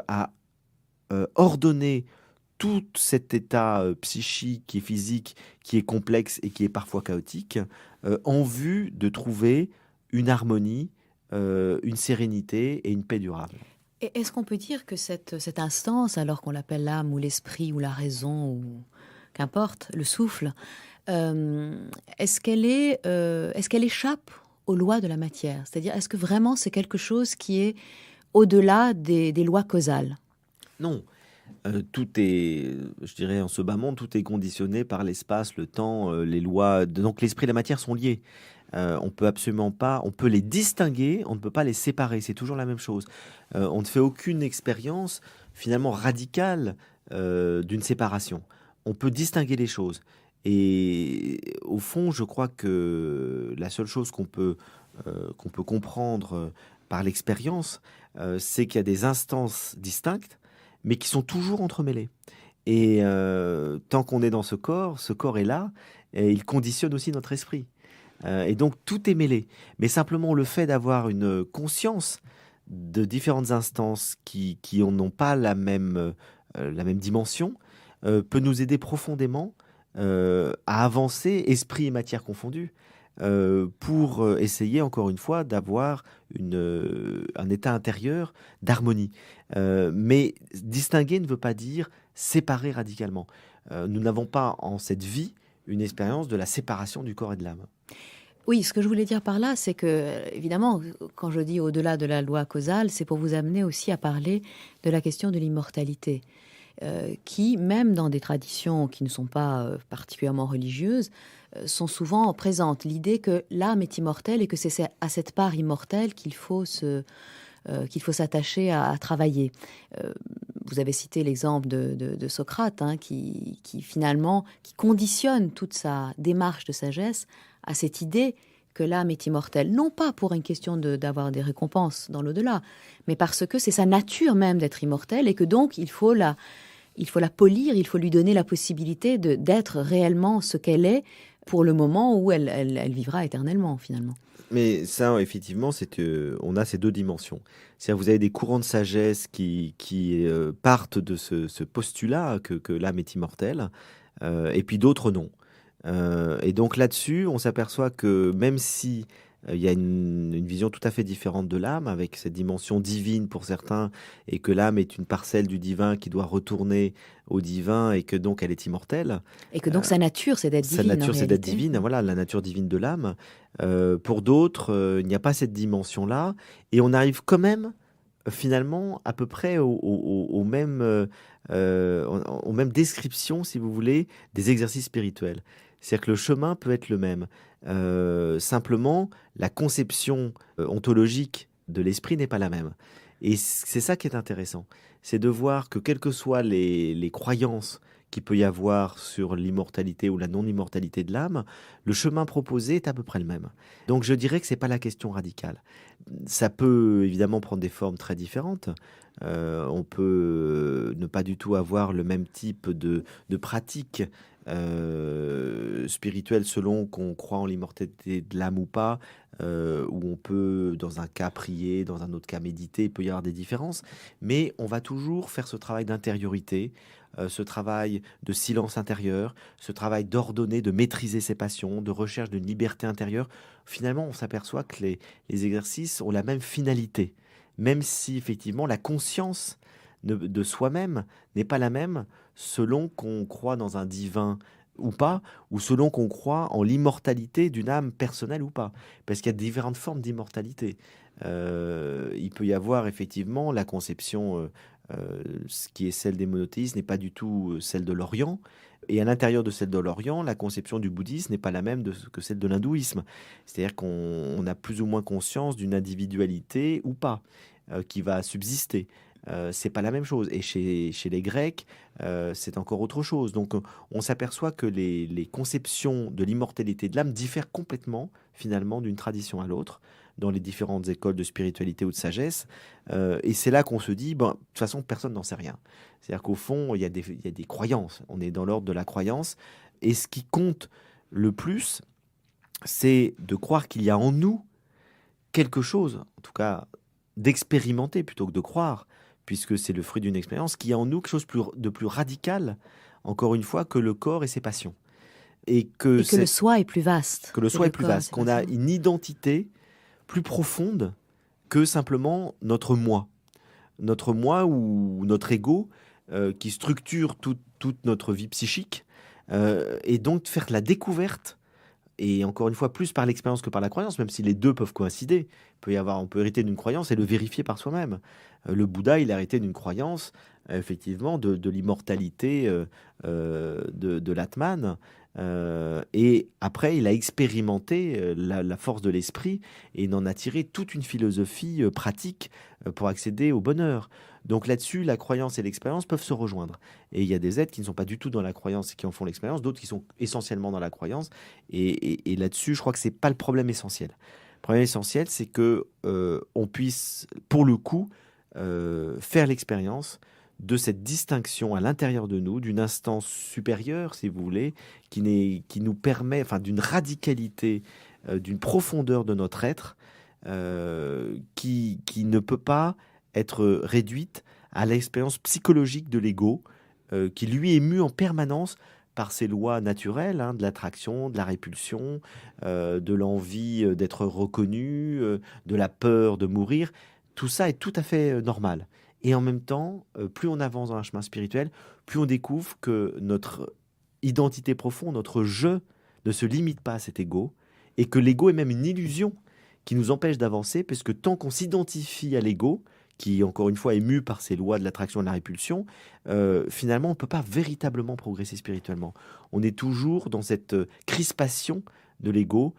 S2: à ordonner tout cet état psychique et physique qui est complexe et qui est parfois chaotique, en vue de trouver une harmonie, une sérénité et une paix durable.
S1: Et est-ce qu'on peut dire que cette instance, alors qu'on l'appelle l'âme ou l'esprit ou la raison ou qu'importe, le souffle, est-ce qu'elle échappe aux lois de la matière? C'est-à-dire, est-ce que vraiment c'est quelque chose qui est au-delà des lois causales?
S2: Non. Tout est, je dirais, en ce bas monde, tout est conditionné par l'espace, le temps, les lois. Donc l'esprit et la matière sont liés. On peut absolument pas, on peut les distinguer, on ne peut pas les séparer. C'est toujours la même chose. On ne fait aucune expérience finalement radicale d'une séparation. On peut distinguer les choses. Et au fond, je crois que la seule chose qu'on peut comprendre par l'expérience, c'est qu'il y a des instances distinctes mais qui sont toujours entremêlés. Et tant qu'on est dans ce corps est là, et il conditionne aussi notre esprit. Et donc tout est mêlé. Mais simplement le fait d'avoir une conscience de différentes instances qui n'ont pas la même dimension peut nous aider profondément à avancer, esprit et matière confondus, pour essayer encore une fois d'avoir un état intérieur d'harmonie. Mais distinguer ne veut pas dire séparer radicalement. Nous n'avons pas en cette vie une expérience de la séparation du corps et de l'âme.
S1: Oui, ce que je voulais dire par là, c'est que, évidemment, quand je dis au-delà de la loi causale, c'est pour vous amener aussi à parler de la question de l'immortalité. qui, même dans des traditions qui ne sont pas particulièrement religieuses, sont souvent présentes. L'idée que l'âme est immortelle et que c'est à cette part immortelle qu'il faut s'attacher à travailler. Euh, Vous avez cité l'exemple de Socrate, hein, qui finalement qui conditionne toute sa démarche de sagesse à cette idée que l'âme est immortelle, non pas pour une question d'avoir des récompenses dans l'au-delà, mais parce que c'est sa nature même d'être immortelle et que donc il faut la polir, il faut lui donner la possibilité d'être réellement ce qu'elle est pour le moment où elle vivra éternellement finalement.
S2: Mais ça, effectivement, on a ces deux dimensions. C'est-à-dire, vous avez des courants de sagesse qui partent de ce postulat que l'âme est immortelle, et puis d'autres non. Et donc là-dessus, on s'aperçoit que même si il y a une vision tout à fait différente de l'âme, avec cette dimension divine pour certains, et que l'âme est une parcelle du divin qui doit retourner au divin, et que donc elle est immortelle.
S1: Et que donc sa nature, c'est d'être
S2: Sa
S1: divine en
S2: nature, c'est d'être
S1: réalité.
S2: divine, voilà, la nature divine de l'âme. Pour d'autres, il n'y a pas cette dimension-là, et on arrive quand même, finalement, à peu près au même, aux mêmes descriptions, si vous voulez, des exercices spirituels. C'est-à-dire que le chemin peut être le même. Simplement, la conception ontologique de l'esprit n'est pas la même. Et c'est ça qui est intéressant. C'est de voir que quelles que soient les croyances qu'il peut y avoir sur l'immortalité ou la non-immortalité de l'âme, le chemin proposé est à peu près le même. Donc je dirais que c'est pas la question radicale. Ça peut évidemment prendre des formes très différentes. On peut ne pas du tout avoir le même type de pratique spirituelle selon qu'on croit en l'immortalité de l'âme ou pas, où on peut, dans un cas, prier, dans un autre cas, méditer, il peut y avoir des différences, mais on va toujours faire ce travail d'intériorité, ce travail de silence intérieur, ce travail d'ordonner, de maîtriser ses passions, de recherche d'une liberté intérieure. Finalement, on s'aperçoit que les exercices ont la même finalité, même si effectivement la conscience de soi-même n'est pas la même selon qu'on croit dans un divin ou pas, ou selon qu'on croit en l'immortalité d'une âme personnelle ou pas. Parce qu'il y a différentes formes d'immortalité. Il peut y avoir effectivement la conception, ce qui est celle des monothéistes, n'est pas du tout celle de l'Orient. Et à l'intérieur de celle de l'Orient, la conception du bouddhisme n'est pas la même que celle de l'hindouisme. C'est-à-dire qu'on a plus ou moins conscience d'une individualité ou pas, qui va subsister. C'est pas la même chose. Et chez les Grecs, c'est encore autre chose. Donc, on s'aperçoit que les conceptions de l'immortalité de l'âme diffèrent complètement, finalement, d'une tradition à l'autre, dans les différentes écoles de spiritualité ou de sagesse. Et c'est là qu'on se dit, ben, de toute façon, personne n'en sait rien. C'est-à-dire qu'au fond, il y a des croyances. On est dans l'ordre de la croyance. Et ce qui compte le plus, c'est de croire qu'il y a en nous quelque chose, en tout cas d'expérimenter plutôt que de croire, puisque c'est le fruit d'une expérience, qui a en nous quelque chose de plus radical, encore une fois, que le corps et ses passions. Et
S1: que le soi est plus vaste.
S2: Que le soi est plus
S1: corps,
S2: vaste, qu'on a une identité plus profonde que simplement notre moi. Notre moi ou notre ego qui structure toute notre vie psychique. Et donc faire la découverte, et encore une fois, plus par l'expérience que par la croyance, même si les deux peuvent coïncider. On peut hériter d'une croyance et le vérifier par soi-même. Le Bouddha, il a hérité d'une croyance, effectivement, de l'immortalité de l'Atman. Et après, il a expérimenté la force de l'esprit et il en a tiré toute une philosophie pratique pour accéder au bonheur. Donc là-dessus, la croyance et l'expérience peuvent se rejoindre. Et il y a des êtres qui ne sont pas du tout dans la croyance et qui en font l'expérience, d'autres qui sont essentiellement dans la croyance. Et là-dessus, je crois que c'est pas le problème essentiel. Le problème essentiel, c'est que on puisse, pour le coup, faire l'expérience de cette distinction à l'intérieur de nous, d'une instance supérieure, si vous voulez, qui nous permet, enfin, d'une radicalité, d'une profondeur de notre être, qui ne peut pas être réduite à l'expérience psychologique de l'ego, qui lui est mu en permanence par ces lois naturelles, hein, de l'attraction, de la répulsion, de l'envie d'être reconnu, de la peur de mourir. Tout ça est tout à fait normal. Et en même temps, plus on avance dans un chemin spirituel, plus on découvre que notre identité profonde, notre je, ne se limite pas à cet ego, et que l'ego est même une illusion qui nous empêche d'avancer, parce que tant qu'on s'identifie à l'ego, qui, encore une fois, est mu par ces lois de l'attraction et de la répulsion, finalement, on ne peut pas véritablement progresser spirituellement. On est toujours dans cette crispation de l'ego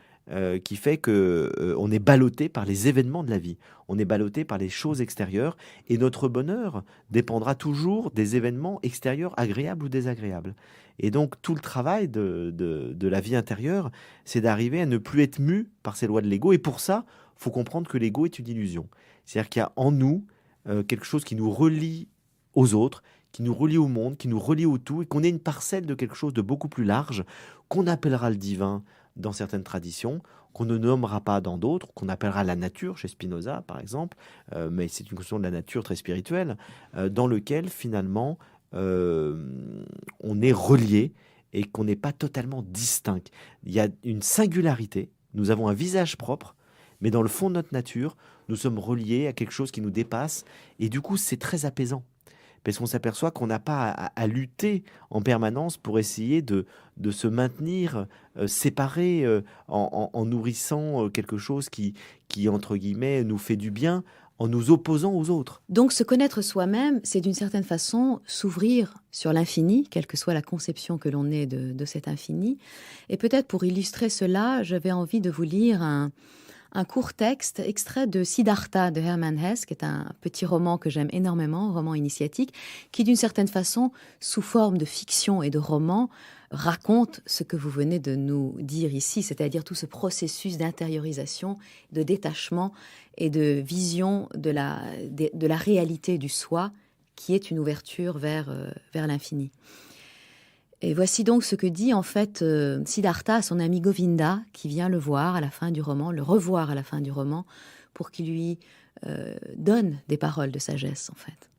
S2: qui fait que on est ballotté par les événements de la vie. On est ballotté par les choses extérieures et notre bonheur dépendra toujours des événements extérieurs agréables ou désagréables. Et donc, tout le travail de la vie intérieure, c'est d'arriver à ne plus être mu par ces lois de l'ego. Et pour ça, il faut comprendre que l'ego est une illusion. C'est-à-dire qu'il y a en nous quelque chose qui nous relie aux autres, qui nous relie au monde, qui nous relie au tout, et qu'on est une parcelle de quelque chose de beaucoup plus large, qu'on appellera le divin dans certaines traditions, qu'on ne nommera pas dans d'autres, qu'on appellera la nature, chez Spinoza par exemple, mais c'est une question de la nature très spirituelle, dans lequel finalement on est relié et qu'on n'est pas totalement distinct. Il y a une singularité, nous avons un visage propre, mais dans le fond de notre nature, nous sommes reliés à quelque chose qui nous dépasse, et du coup c'est très apaisant. Parce qu'on s'aperçoit qu'on n'a pas à lutter en permanence pour essayer de se maintenir séparés en nourrissant quelque chose qui, entre guillemets, nous fait du bien en nous opposant aux autres.
S1: Donc se connaître soi-même, c'est d'une certaine façon s'ouvrir sur l'infini, quelle que soit la conception que l'on ait de cet infini. Et peut-être pour illustrer cela, j'avais envie de vous lire un court texte extrait de Siddhartha de Hermann Hesse, qui est un petit roman que j'aime énormément, un roman initiatique, qui d'une certaine façon, sous forme de fiction et de roman, raconte ce que vous venez de nous dire ici, c'est-à-dire tout ce processus d'intériorisation, de détachement et de vision de la réalité du soi, qui est une ouverture vers l'infini. Et voici donc ce que dit en fait Siddhartha à son ami Govinda, qui vient le voir à la fin du roman, le revoir à la fin du roman, pour qu'il lui donne des paroles de sagesse en fait.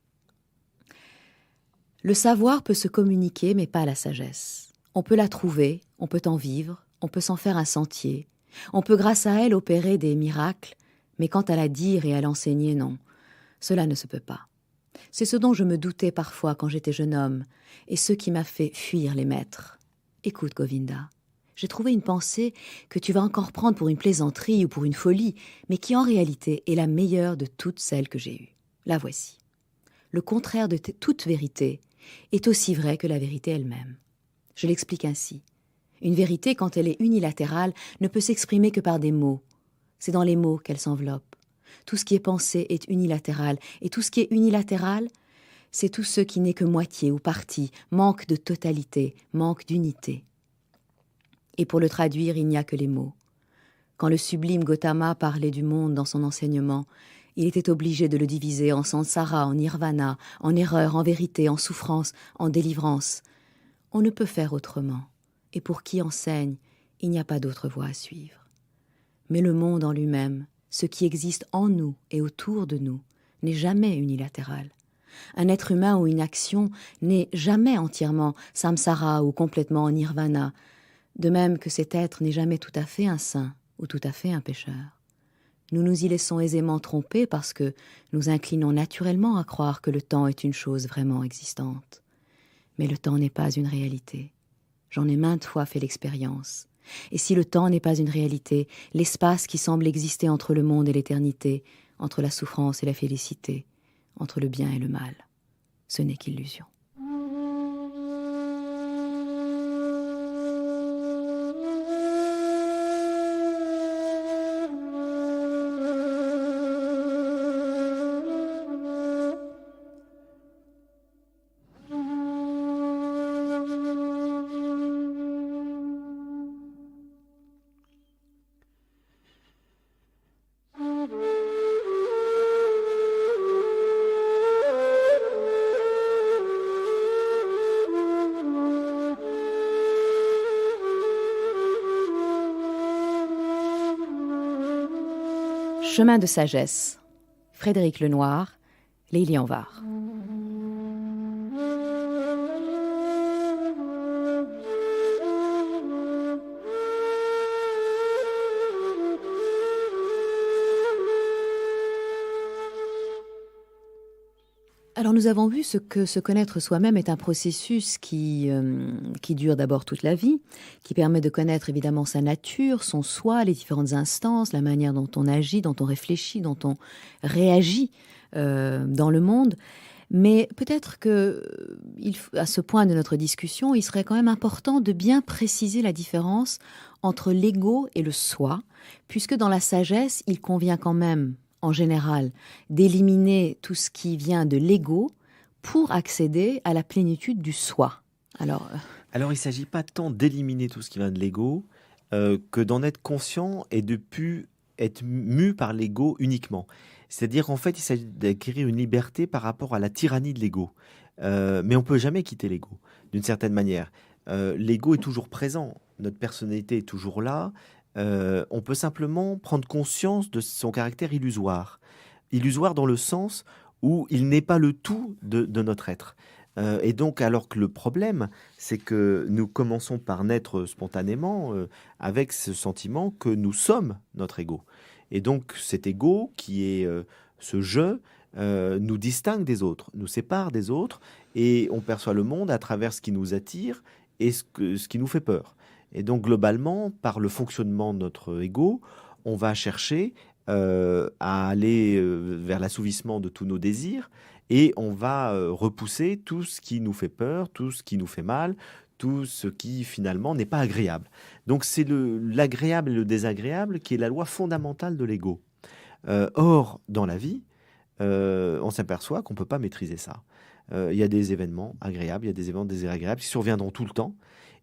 S1: Le savoir peut se communiquer, mais pas la sagesse. On peut la trouver, on peut en vivre, on peut s'en faire un sentier, on peut grâce à elle opérer des miracles, mais quant à la dire et à l'enseigner, non, cela ne se peut pas. C'est ce dont je me doutais parfois quand j'étais jeune homme, et ce qui m'a fait fuir les maîtres. Écoute, Govinda, j'ai trouvé une pensée que tu vas encore prendre pour une plaisanterie ou pour une folie, mais qui en réalité est la meilleure de toutes celles que j'ai eues. La voici. Le contraire de toute vérité est aussi vrai que la vérité elle-même. Je l'explique ainsi. Une vérité, quand elle est unilatérale, ne peut s'exprimer que par des mots. C'est dans les mots qu'elle s'enveloppe. Tout ce qui est pensé est unilatéral, et tout ce qui est unilatéral, c'est tout ce qui n'est que moitié ou partie, manque de totalité, manque d'unité. Et pour le traduire, il n'y a que les mots. Quand le sublime Gautama parlait du monde dans son enseignement, il était obligé de le diviser en samsara, en nirvana, en erreur, en vérité, en souffrance, en délivrance. On ne peut faire autrement, et pour qui enseigne, il n'y a pas d'autre voie à suivre. Mais le monde en lui-même, ce qui existe en nous et autour de nous, n'est jamais unilatéral. Un être humain ou une action n'est jamais entièrement samsara ou complètement en nirvana, de même que cet être n'est jamais tout à fait un saint ou tout à fait un pécheur. Nous nous y laissons aisément tromper parce que nous inclinons naturellement à croire que le temps est une chose vraiment existante. Mais le temps n'est pas une réalité. J'en ai maintes fois fait l'expérience. Et si le temps n'est pas une réalité, l'espace qui semble exister entre le monde et l'éternité, entre la souffrance et la félicité, entre le bien et le mal, ce n'est qu'illusion. Chemin de sagesse, Frédéric Lenoir, Lélie Anvar. Alors nous avons vu ce que se connaître soi-même est un processus qui dure d'abord toute la vie, qui permet de connaître évidemment sa nature, son soi, les différentes instances, la manière dont on agit, dont on réfléchit, dont on réagit dans le monde. Mais peut-être que, à ce point de notre discussion, il serait quand même important de bien préciser la différence entre l'ego et le soi, puisque dans la sagesse, il convient quand même, en général, d'éliminer tout ce qui vient de l'ego pour accéder à la plénitude du soi.
S2: Alors, il ne s'agit pas tant d'éliminer tout ce qui vient de l'ego que d'en être conscient et de plus être mu par l'ego uniquement. C'est-à-dire, en fait, il s'agit d'acquérir une liberté par rapport à la tyrannie de l'ego. Mais on ne peut jamais quitter l'ego, d'une certaine manière. L'ego est toujours présent, notre personnalité est toujours là. On peut simplement prendre conscience de son caractère illusoire. Illusoire dans le sens où il n'est pas le tout de notre être. Et donc, alors que le problème, c'est que nous commençons par naître spontanément avec ce sentiment que nous sommes notre ego. Et donc, cet ego, qui est ce je, nous distingue des autres, nous sépare des autres, et on perçoit le monde à travers ce qui nous attire et ce qui nous fait peur. Et donc, globalement, par le fonctionnement de notre ego, on va chercher à aller vers l'assouvissement de tous nos désirs, et on va repousser tout ce qui nous fait peur, tout ce qui nous fait mal, tout ce qui finalement n'est pas agréable. Donc c'est l'agréable et le désagréable qui est la loi fondamentale de l'ego. Or, dans la vie, on s'aperçoit qu'on ne peut pas maîtriser ça. Il y a des événements agréables, il y a des événements désagréables qui surviendront tout le temps.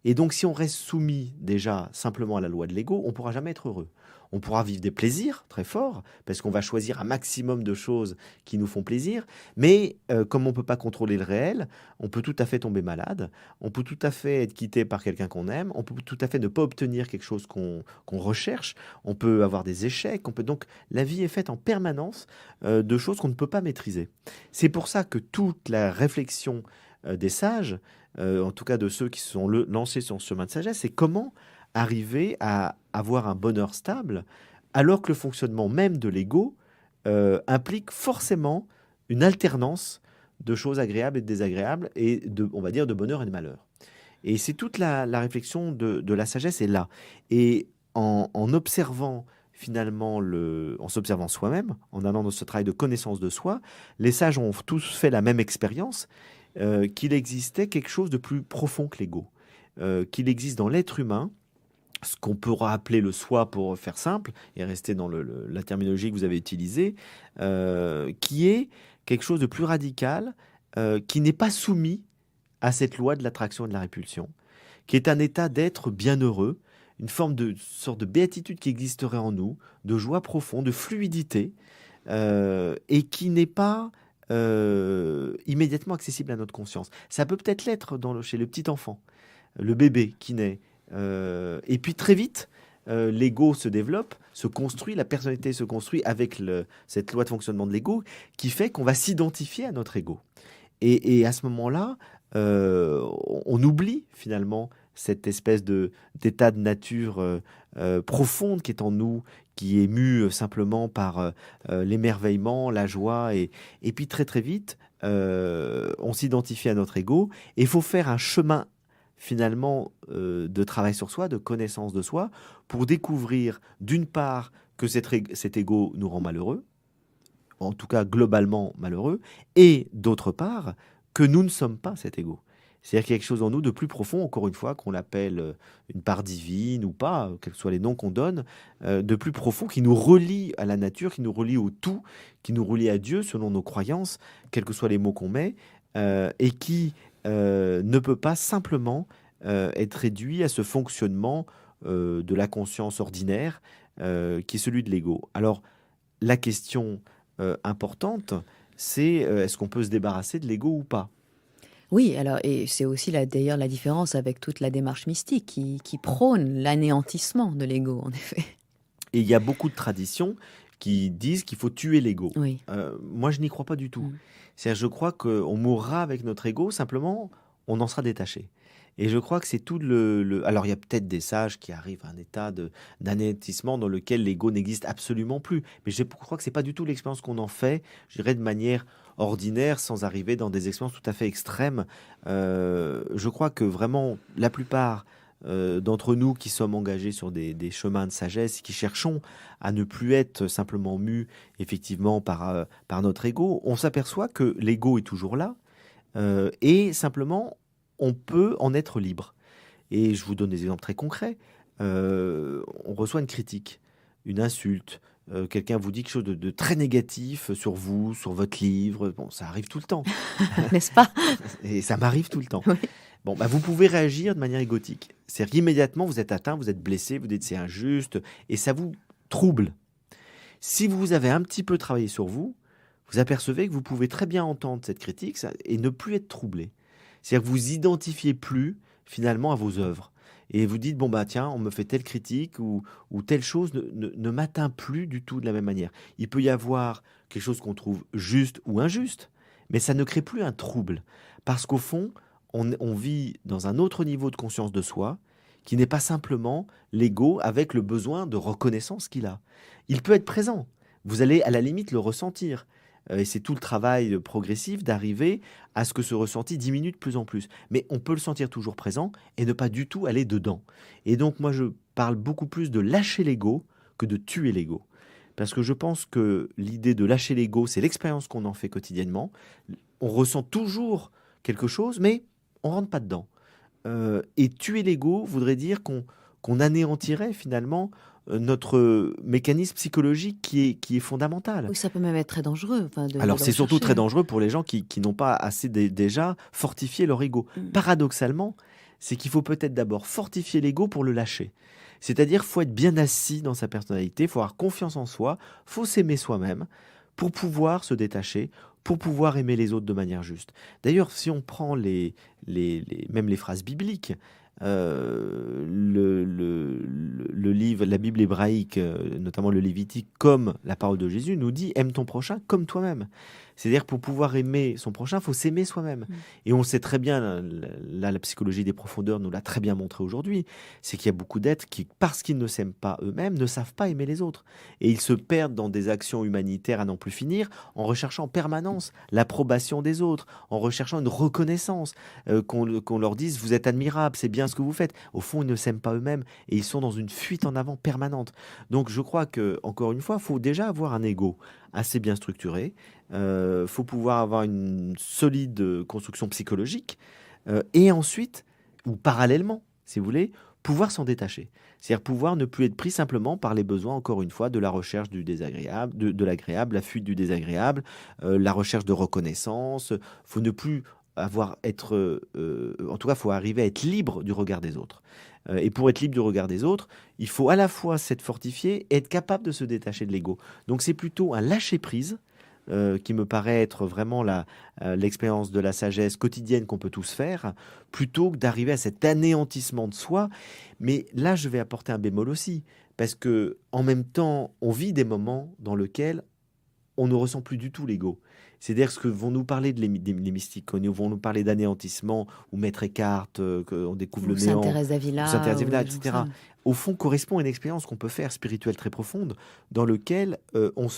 S2: Et donc, si on reste soumis déjà simplement à la loi de l'ego, on ne pourra jamais être heureux. On pourra vivre des plaisirs très forts, parce qu'on va choisir un maximum de choses qui nous font plaisir. Mais comme on ne peut pas contrôler le réel, on peut tout à fait tomber malade, on peut tout à fait être quitté par quelqu'un qu'on aime, on peut tout à fait ne pas obtenir quelque chose qu'on recherche, on peut avoir des échecs. Donc, la vie est faite en permanence de choses qu'on ne peut pas maîtriser. C'est pour ça que toute la réflexion des sages, en tout cas de ceux qui se sont lancés sur ce chemin de sagesse, c'est comment arriver à avoir un bonheur stable, alors que le fonctionnement même de l'ego implique forcément une alternance de choses agréables et désagréables, et on va dire de bonheur et de malheur. Et c'est toute la réflexion de la sagesse est là. Et en observant finalement, en s'observant soi-même, en allant dans ce travail de connaissance de soi, les sages ont tous fait la même expérience, qu'il existait quelque chose de plus profond que l'ego, qu'il existe dans l'être humain ce qu'on pourra appeler le soi pour faire simple et rester dans la terminologie que vous avez utilisée, qui est quelque chose de plus radical, qui n'est pas soumis à cette loi de l'attraction et de la répulsion, qui est un état d'être bienheureux, une sorte de béatitude qui existerait en nous, de joie profonde, de fluidité, et qui n'est pas immédiatement accessible à notre conscience. Ça peut peut-être l'être chez le petit enfant, le bébé qui naît. Et puis très vite, l'ego se développe, se construit, la personnalité se construit avec cette loi de fonctionnement de l'ego qui fait qu'on va s'identifier à notre ego. Et à ce moment-là, on oublie finalement cette espèce d'état de nature profonde qui est en nous, qui est mue simplement par l'émerveillement, la joie. Et puis très très vite, on s'identifie à notre ego. Et il faut faire un chemin finalement de travail sur soi, de connaissance de soi, pour découvrir d'une part que cet ego nous rend malheureux, en tout cas globalement malheureux, et d'autre part que nous ne sommes pas cet ego. C'est-à-dire qu'il y a quelque chose en nous de plus profond, encore une fois, qu'on l'appelle une part divine ou pas, quels que soient les noms qu'on donne, de plus profond, qui nous relie à la nature, qui nous relie au tout, qui nous relie à Dieu selon nos croyances, quels que soient les mots qu'on met, et qui ne peut pas simplement être réduit à ce fonctionnement de la conscience ordinaire qui est celui de l'ego. Alors, la question importante, c'est est-ce qu'on peut se débarrasser de l'ego ou pas?
S1: Oui, alors, et c'est aussi d'ailleurs la différence avec toute la démarche mystique qui prône l'anéantissement de l'ego, en effet.
S2: Et il y a beaucoup de traditions qui disent qu'il faut tuer l'ego.
S1: Oui.
S2: Moi, je n'y crois pas du tout. C'est-à-dire, je crois qu'on mourra avec notre ego, simplement, on en sera détaché. Et je crois que c'est tout Alors, il y a peut-être des sages qui arrivent à un état d'anéantissement dans lequel l'ego n'existe absolument plus. Mais je crois que ce n'est pas du tout l'expérience qu'on en fait, je dirais, de manière ordinaire, sans arriver dans des expériences tout à fait extrêmes. Je crois que vraiment, la plupart d'entre nous qui sommes engagés sur des chemins de sagesse, qui cherchons à ne plus être simplement mus effectivement par notre ego, on s'aperçoit que l'ego est toujours là et simplement on peut en être libre. Et je vous donne des exemples très concrets. On reçoit une critique, une insulte. Quelqu'un vous dit quelque chose de très négatif sur vous, sur votre livre. Bon, ça arrive tout le temps.
S1: N'est-ce pas?
S2: Et ça m'arrive tout le temps.
S1: Oui.
S2: Bon, bah, vous pouvez réagir de manière égotique. C'est-à-dire qu'immédiatement, vous êtes atteint, vous êtes blessé, vous dites c'est injuste, et ça vous trouble. Si vous avez un petit peu travaillé sur vous, vous apercevez que vous pouvez très bien entendre cette critique et ne plus être troublé. C'est-à-dire que vous identifiez plus finalement à vos œuvres. Et vous dites, bon bah tiens, on me fait telle critique ou telle chose ne m'atteint plus du tout de la même manière. Il peut y avoir quelque chose qu'on trouve juste ou injuste, mais ça ne crée plus un trouble. Parce qu'au fond, on vit dans un autre niveau de conscience de soi qui n'est pas simplement l'ego avec le besoin de reconnaissance qu'il a. Il peut être présent. Vous allez à la limite le ressentir. Et c'est tout le travail progressif d'arriver à ce que ce ressenti diminue de plus en plus. Mais on peut le sentir toujours présent et ne pas du tout aller dedans. Et donc moi je parle beaucoup plus de lâcher l'ego que de tuer l'ego. Parce que je pense que l'idée de lâcher l'ego, c'est l'expérience qu'on en fait quotidiennement. On ressent toujours quelque chose, mais on rentre pas dedans. Et tuer l'ego voudrait dire qu'on anéantirait finalement notre mécanisme psychologique qui est fondamental.
S1: Oui, ça peut même être très dangereux, enfin, de
S2: Alors
S1: le
S2: c'est surtout
S1: rechercher,
S2: très
S1: hein.
S2: dangereux pour les gens qui n'ont pas assez déjà fortifié leur ego.
S1: Mm.
S2: Paradoxalement, c'est qu'il faut peut-être d'abord fortifier l'ego pour le lâcher. C'est-à-dire faut être bien assis dans sa personnalité, faut avoir confiance en soi, faut s'aimer soi-même pour pouvoir se détacher, pour pouvoir aimer les autres de manière juste. D'ailleurs, si on prend même les phrases bibliques, le livre, la Bible hébraïque, notamment le Lévitique, comme la parole de Jésus, nous dit aime ton prochain comme toi-même. C'est-à-dire pour pouvoir aimer son prochain, il faut s'aimer soi-même.
S1: Mm.
S2: Et on sait très bien, là, la psychologie des profondeurs nous l'a très bien montré aujourd'hui, c'est qu'il y a beaucoup d'êtres qui, parce qu'ils ne s'aiment pas eux-mêmes, ne savent pas aimer les autres. Et ils se perdent dans des actions humanitaires à n'en plus finir, en recherchant en permanence l'approbation des autres, en recherchant une reconnaissance, qu'on leur dise vous êtes admirable, c'est bien ce que vous faites. Au fond, ils ne s'aiment pas eux-mêmes et ils sont dans une fuite en avant permanente. Donc je crois que, encore une fois, il faut déjà avoir un ego assez bien structuré. Faut pouvoir avoir une solide construction psychologique et ensuite, ou parallèlement, si vous voulez, pouvoir s'en détacher. C'est-à-dire pouvoir ne plus être pris simplement par les besoins, encore une fois, de la recherche du désagréable, de l'agréable, la fuite du désagréable, la recherche de reconnaissance. Faut ne plus en tout cas, faut arriver à être libre du regard des autres. Et pour être libre du regard des autres, il faut à la fois s'être fortifié et être capable de se détacher de l'ego. Donc c'est plutôt un lâcher-prise qui me paraît être vraiment l'expérience de la sagesse quotidienne qu'on peut tous faire, plutôt que d'arriver à cet anéantissement de soi. Mais là, je vais apporter un bémol aussi, parce que en même temps, on vit des moments dans lesquels on ne ressent plus du tout l'ego. C'est-à-dire ce que vont nous parler les mystiques, quand ils vont nous parler d'anéantissement, ou Maître Eckhart, qu'on découvre
S1: Ou
S2: le néant,
S1: Sainte Thérèse
S2: ou
S1: d'Avila,
S2: Saint Thérèse
S1: ou
S2: d'Avila,
S1: des gens
S2: etc.,
S1: comme ça.
S2: au fond correspond à une expérience qu'on peut faire spirituelle très profonde, dans lequel on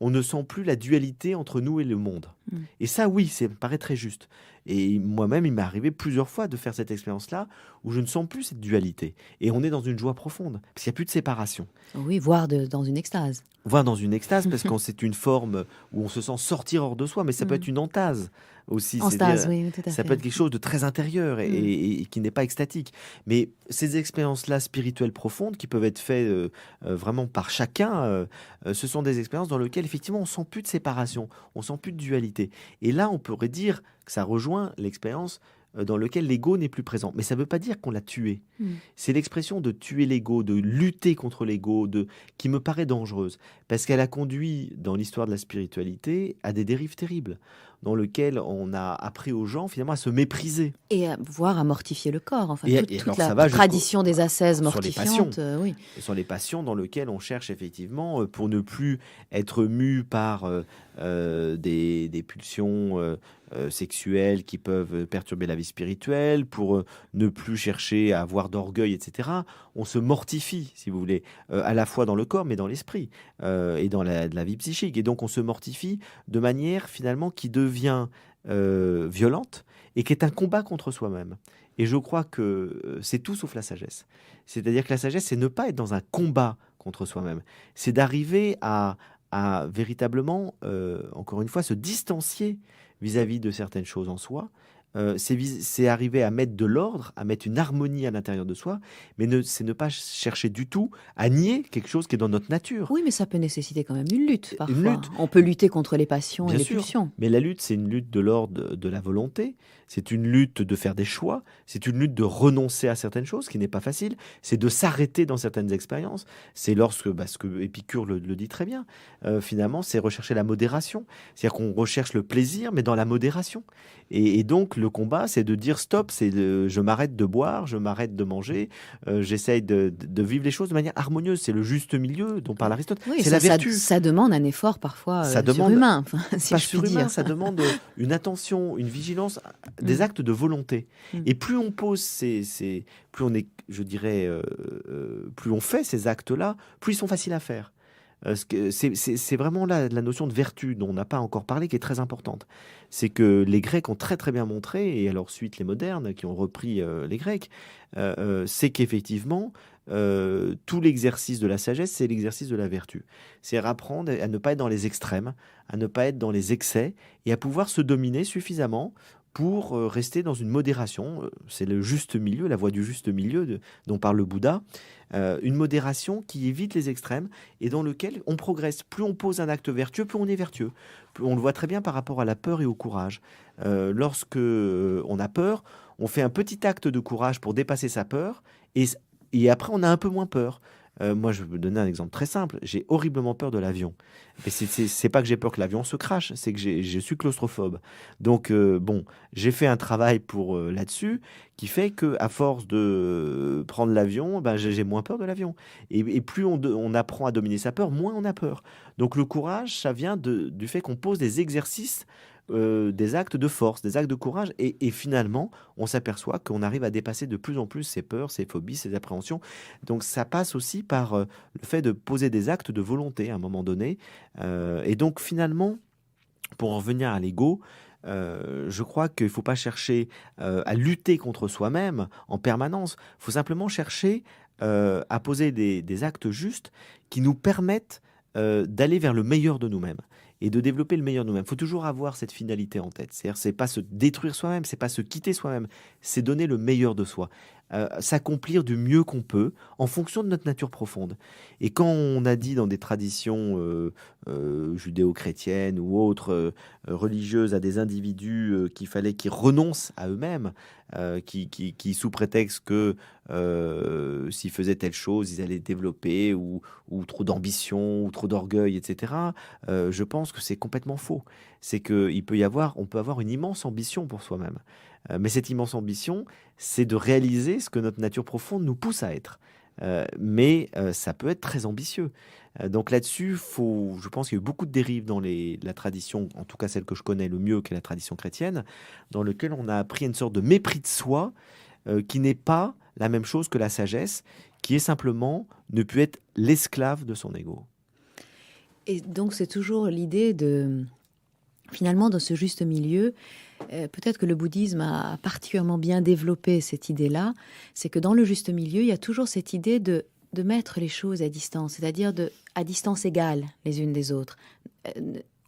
S2: ne sent plus la dualité entre nous et le monde.
S1: Mm.
S2: Et ça, oui, ça me paraît très juste. Et moi-même, il m'est arrivé plusieurs fois de faire cette expérience-là, où je ne sens plus cette dualité. Et on est dans une joie profonde, parce qu'il n'y a plus de séparation.
S1: Oui, voire dans une extase.
S2: Voire dans une extase, parce que c'est une forme où on se sent sortir hors de soi, mais ça peut
S1: Mm.
S2: être une entase aussi.
S1: En stase,
S2: C'est-à-dire,
S1: oui, tout à
S2: ça
S1: fait.
S2: peut être quelque chose de très intérieur et qui n'est pas extatique. Mais ces expériences-là spirituelles profondes, qui peuvent être faites vraiment par chacun, ce sont des expériences dans lesquelles, effectivement, on sent plus de séparation, on sent plus de dualité. Et là, on pourrait dire que ça rejoint l'expérience dans laquelle l'ego n'est plus présent. Mais ça ne veut pas dire qu'on l'a tué.
S1: Mm.
S2: C'est l'expression de tuer l'ego, de lutter contre l'ego, qui me paraît dangereuse. Parce qu'elle a conduit, dans l'histoire de la spiritualité, à des dérives terribles, dans lesquelles on a appris aux gens, finalement, à se mépriser.
S1: Et voire à mortifier le corps. Enfin,
S2: Et
S1: toute
S2: alors,
S1: la
S2: ça va
S1: tradition des ascèses
S2: sur les
S1: mortifiantes. Oui.
S2: Sur les passions dans lesquelles on cherche effectivement, pour ne plus être mu par des pulsions sexuelles qui peuvent perturber la vie spirituelle, pour ne plus chercher à avoir d'orgueil, etc. On se mortifie, si vous voulez, à la fois dans le corps, mais dans l'esprit et dans la vie psychique. Et donc on se mortifie de manière finalement qui devient violente et qui est un combat contre soi-même. Et je crois que c'est tout sauf la sagesse. C'est-à-dire que la sagesse, c'est ne pas être dans un combat contre soi-même. C'est d'arriver à véritablement, encore une fois, se distancier vis-à-vis de certaines choses en soi. C'est arriver à mettre de l'ordre, à mettre une harmonie à l'intérieur de soi, mais c'est ne pas chercher du tout à nier quelque chose qui est dans notre nature.
S1: Oui, mais ça peut nécessiter quand même une lutte, parfois.
S2: Une lutte,
S1: On peut lutter contre les passions
S2: bien
S1: et les
S2: sûr,
S1: pulsions.
S2: mais la lutte, c'est une lutte de l'ordre de la volonté, c'est une lutte de faire des choix, c'est une lutte de renoncer à certaines choses, qui n'est pas facile, c'est de s'arrêter dans certaines expériences. C'est lorsque, ce que Épicure le dit très bien, finalement, c'est rechercher la modération. C'est-à-dire qu'on recherche le plaisir, mais dans la modération. Et donc, le combat, c'est de dire stop, je m'arrête de boire, je m'arrête de manger, j'essaye de vivre les choses de manière harmonieuse. C'est le juste milieu dont parle Aristote.
S1: Oui,
S2: c'est la vertu.
S1: Ça demande un effort parfois
S2: Ça demande,
S1: surhumain, si
S2: pas
S1: je puis
S2: surhumain,
S1: dire.
S2: ça demande une attention, une vigilance, des actes de volonté. Et plus on pose plus on est, je dirais, plus on fait ces actes-là, plus ils sont faciles à faire. C'est vraiment la notion de vertu dont on n'a pas encore parlé qui est très importante. C'est que les Grecs ont très très bien montré, et alors suite les modernes qui ont repris les Grecs, c'est qu'effectivement, tout l'exercice de la sagesse, c'est l'exercice de la vertu. C'est apprendre à ne pas être dans les extrêmes, à ne pas être dans les excès, et à pouvoir se dominer suffisamment pour rester dans une modération. C'est le juste milieu, la voie du juste milieu dont parle le Bouddha. Une modération qui évite les extrêmes et dans lequel on progresse. Plus on pose un acte vertueux, plus on est vertueux. On le voit très bien par rapport à la peur et au courage. Lorsque on a peur, on fait un petit acte de courage pour dépasser sa peur et après on a un peu moins peur. Moi, je vais vous donner un exemple très simple. J'ai horriblement peur de l'avion. Mais c'est pas que j'ai peur que l'avion se crache, c'est que je suis claustrophobe. Donc, bon, j'ai fait un travail pour là-dessus qui fait que à force de prendre l'avion, j'ai moins peur de l'avion. Et plus on apprend à dominer sa peur, moins on a peur. Donc, le courage, ça vient du fait qu'on pose des exercices, des actes de force, des actes de courage, et finalement, on s'aperçoit qu'on arrive à dépasser de plus en plus ses peurs, ses phobies, ses appréhensions. Donc ça passe aussi par le fait de poser des actes de volonté à un moment donné. Et donc finalement, pour en revenir à l'ego, je crois qu'il ne faut pas chercher à lutter contre soi-même en permanence. Il faut simplement chercher à poser des actes justes qui nous permettent d'aller vers le meilleur de nous-mêmes et de développer le meilleur de nous-mêmes. Il faut toujours avoir cette finalité en tête. C'est-à-dire, c'est pas se détruire soi-même, c'est pas se quitter soi-même, c'est donner le meilleur de soi, s'accomplir du mieux qu'on peut en fonction de notre nature profonde. Et quand on a dit dans des traditions judéo-chrétiennes ou autres religieuses à des individus qu'il fallait qu'ils renoncent à eux-mêmes, qui sous prétexte que s'ils faisaient telle chose, ils allaient développer ou trop d'ambition ou trop d'orgueil, etc. Je pense que c'est complètement faux. C'est on peut avoir une immense ambition pour soi-même. Mais cette immense ambition, c'est de réaliser ce que notre nature profonde nous pousse à être. Mais ça peut être très ambitieux. Donc là-dessus, je pense qu'il y a eu beaucoup de dérives dans la tradition, en tout cas celle que je connais le mieux, qui est la tradition chrétienne, dans lequel on a appris une sorte de mépris de soi qui n'est pas la même chose que la sagesse, qui est simplement ne plus être l'esclave de son ego.
S1: Et donc c'est toujours l'idée de, finalement, dans ce juste milieu, peut-être que le bouddhisme a particulièrement bien développé cette idée-là, c'est que dans le juste milieu, il y a toujours cette idée de mettre les choses à distance, c'est-à-dire à distance égale les unes des autres.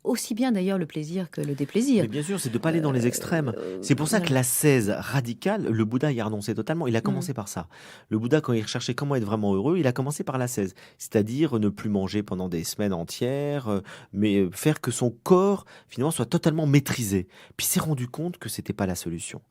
S1: Aussi bien d'ailleurs le plaisir que le déplaisir.
S2: Mais bien sûr, c'est de ne pas aller dans les extrêmes. C'est pour ça que l'ascèse radicale, le Bouddha y a renoncé totalement. Il a commencé par ça. Le Bouddha, quand il recherchait comment être vraiment heureux, il a commencé par l'ascèse. C'est-à-dire ne plus manger pendant des semaines entières, mais faire que son corps, finalement, soit totalement maîtrisé. Puis il s'est rendu compte que c'était pas la solution.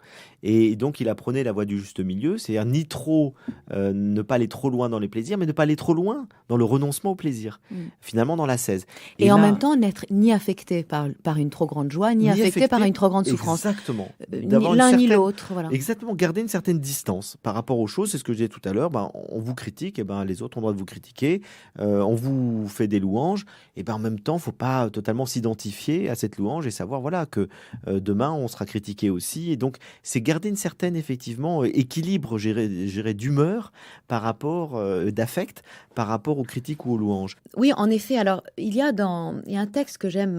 S2: Et donc, il apprenait la voie du juste milieu, c'est-à-dire ne pas aller trop loin dans les plaisirs, mais ne pas aller trop loin dans le renoncement au plaisir. Finalement, dans l'ascèse.
S1: Et en même temps, n'être ni affecté par une trop grande joie, ni affecté par une trop grande souffrance.
S2: Exactement.
S1: Ni l'un ni l'autre. Voilà.
S2: Exactement. Garder une certaine distance par rapport aux choses. C'est ce que je disais tout à l'heure. On vous critique, et les autres ont le droit de vous critiquer. On vous fait des louanges. Et en même temps, il ne faut pas totalement s'identifier à cette louange et savoir que demain, on sera critiqué aussi. Et donc, c'est garder une certaine, effectivement, équilibre, gérer d'humeur par rapport, d'affect, par rapport aux critiques ou aux louanges.
S1: Oui, en effet. Alors, il y a un texte que j'aime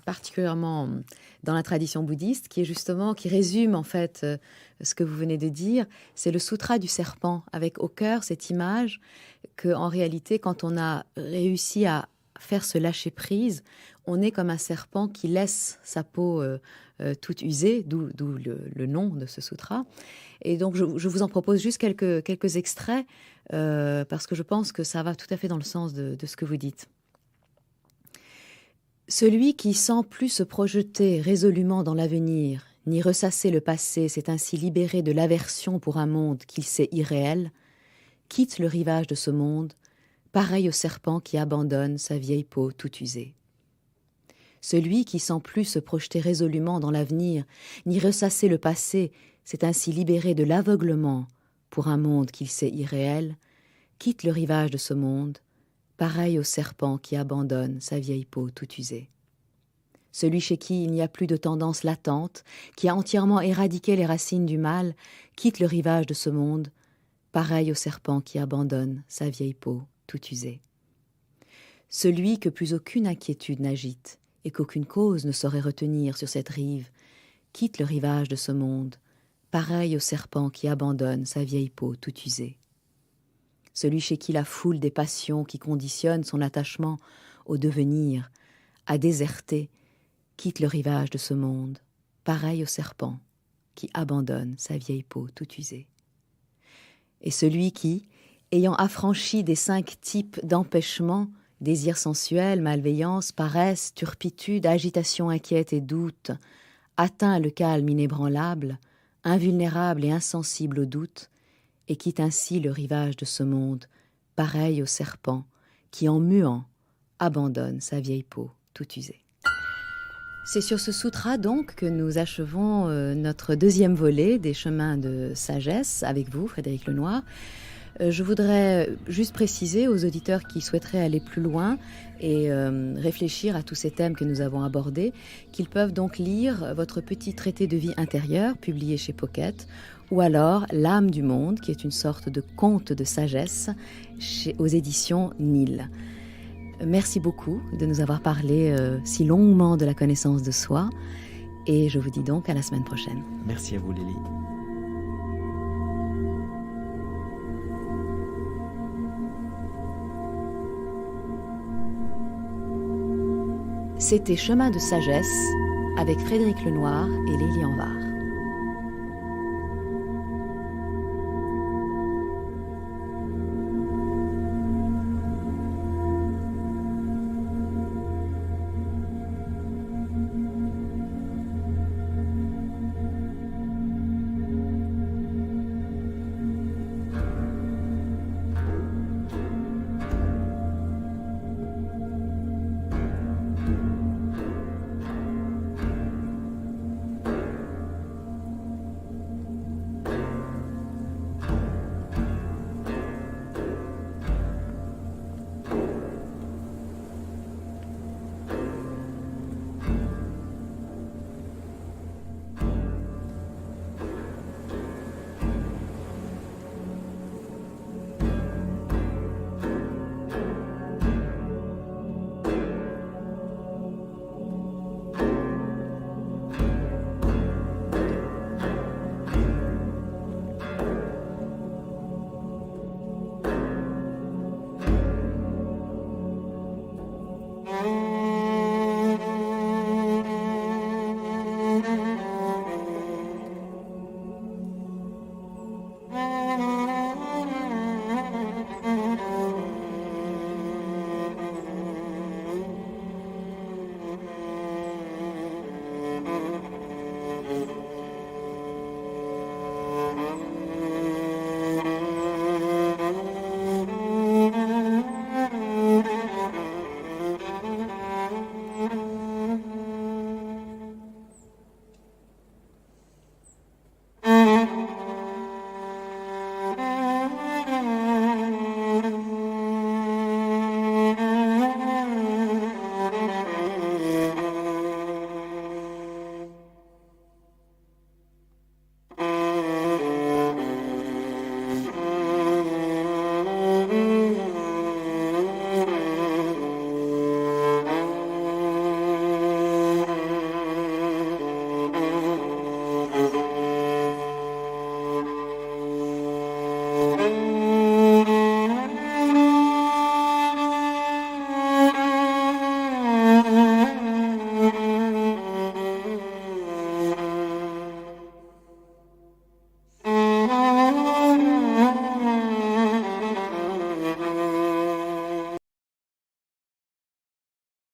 S1: particulièrement dans la tradition bouddhiste, qui résume en fait ce que vous venez de dire. C'est le sutra du serpent, avec au cœur cette image que, en réalité, quand on a réussi à faire ce lâcher prise, on est comme un serpent qui laisse sa peau toute usée, d'où le nom de ce sutra. Et donc, je vous en propose juste quelques extraits, parce que je pense que ça va tout à fait dans le sens de ce que vous dites. Celui qui, sans plus se projeter résolument dans l'avenir, ni ressasser le passé, s'est ainsi libéré de l'aversion pour un monde qu'il sait irréel, quitte le rivage de ce monde, pareil au serpent qui abandonne sa vieille peau toute usée. Celui qui, sans plus se projeter résolument dans l'avenir, ni ressasser le passé, s'est ainsi libéré de l'aveuglement pour un monde qu'il sait irréel, quitte le rivage de ce monde, pareil au serpent qui abandonne sa vieille peau toute usée. Celui chez qui il n'y a plus de tendance latente, qui a entièrement éradiqué les racines du mal, quitte le rivage de ce monde, pareil au serpent qui abandonne sa vieille peau toute usée. Celui que plus aucune inquiétude n'agite, et qu'aucune cause ne saurait retenir sur cette rive, quitte le rivage de ce monde, pareil au serpent qui abandonne sa vieille peau toute usée. Celui chez qui la foule des passions qui conditionnent son attachement au devenir a déserté, quitte le rivage de ce monde, pareil au serpent qui abandonne sa vieille peau toute usée. Et celui qui, ayant affranchi des 5 types d'empêchements, désir sensuel, malveillance, paresse, turpitude, agitation inquiète et doute, atteint le calme inébranlable, invulnérable et insensible au doute, et quitte ainsi le rivage de ce monde, pareil au serpent qui, en muant, abandonne sa vieille peau toute usée. C'est sur ce sutra donc que nous achevons notre 2e volet des chemins de sagesse avec vous, Frédéric Lenoir. Je voudrais juste préciser aux auditeurs qui souhaiteraient aller plus loin et réfléchir à tous ces thèmes que nous avons abordés, qu'ils peuvent donc lire votre petit traité de vie intérieure, publié chez Pocket, ou alors L'âme du monde, qui est une sorte de conte de sagesse aux éditions Nil. Merci beaucoup de nous avoir parlé si longuement de la connaissance de soi, et je vous dis donc à la semaine prochaine.
S2: Merci à vous, Lily.
S1: C'était Chemin de sagesse avec Frédéric Lenoir et Lily Anvar.